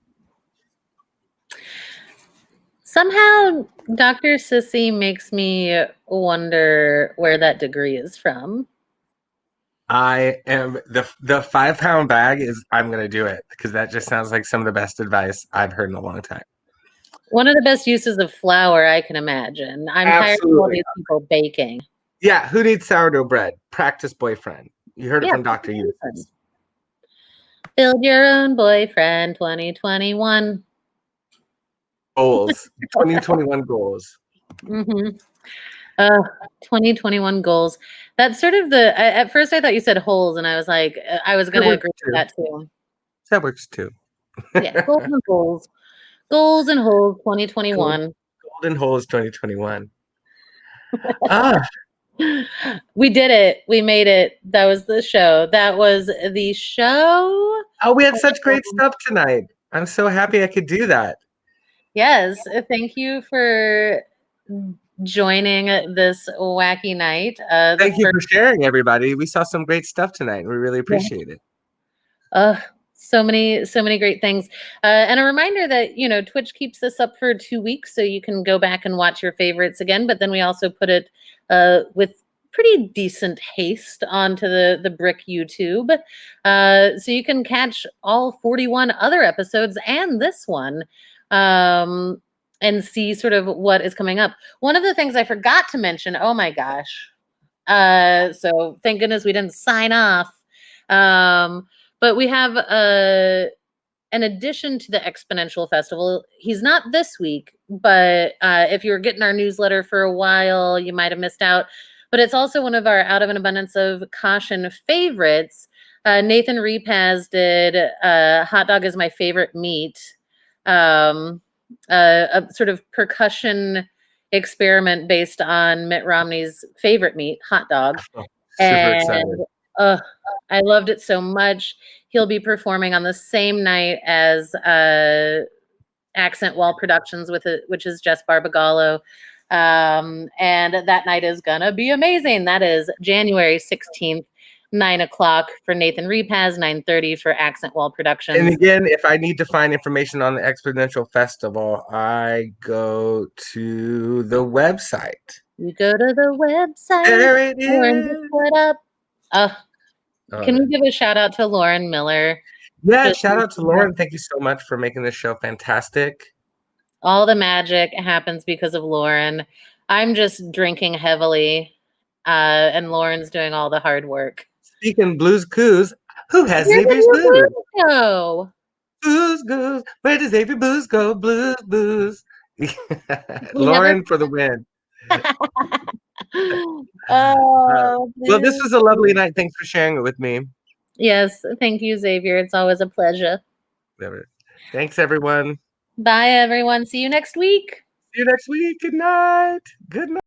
Somehow, Dr. Sissy makes me wonder where that degree is from. I am the 5-pound bag is I'm gonna do it because that just sounds like some of the best advice I've heard in a long time. One of the best uses of flour I can imagine. I'm tired of all these people baking. Yeah, who needs sourdough bread? Practice boyfriend. You heard it from Dr. Eustice. Build your own boyfriend 2021. Goals. 2021 goals. 2021 goals. That's sort of the, at first I thought you said holes and I was like, I was going to agree with that too. That works too. Yeah, goals and holes. Goals and holes 2021. Golden holes 2021. We did it. We made it. That was the show. That was the show. Oh, we had such great stuff tonight. I'm so happy I could do that. Yes. Thank you for joining this wacky night. Thank you for sharing, everybody. We saw some great stuff tonight. We really appreciate it. So many great things. And a reminder that, you know, Twitch keeps this up for 2 weeks, so you can go back and watch your favorites again. But then we also put it with pretty decent haste onto the brick YouTube. So you can catch all 41 other episodes and this one and see sort of what is coming up. One of the things I forgot to mention, oh my gosh. So thank goodness we didn't sign off. But we have an addition to the Exponential Festival. He's not this week, but if you were getting our newsletter for a while, you might have missed out. But it's also one of our Out of an Abundance of Caution favorites. Nathan Repaz did Hot Dog is My Favorite Meat, a sort of percussion experiment based on Mitt Romney's favorite meat, hot dog. Super excited. I loved it so much. He'll be performing on the same night as Accent Wall Productions which is Jess Barbagallo. And that night is gonna be amazing. That is January 16th, 9 o'clock for Nathan Repaz, 9:30 for Accent Wall Productions. And again, if I need to find information on the Exponential Festival, I go to the website. You go to the website. There it is. Lauren, put up. Can we give a shout out to Lauren Miller? Yeah, shout out to Lauren. Thank you so much for making this show fantastic. All the magic happens because of Lauren. I'm just drinking heavily, and Lauren's doing all the hard work. Speaking Blues Coos, who has Xavier's booze? No. Booze goes. Where does Xavier booze go? Blues, booze. Lauren for the win. Well, this was a lovely night. Thanks for sharing it with me. Yes, thank you, Xavier. It's always a pleasure. Thanks, everyone. Bye, everyone. See you next week. See you next week. Good night. Good night.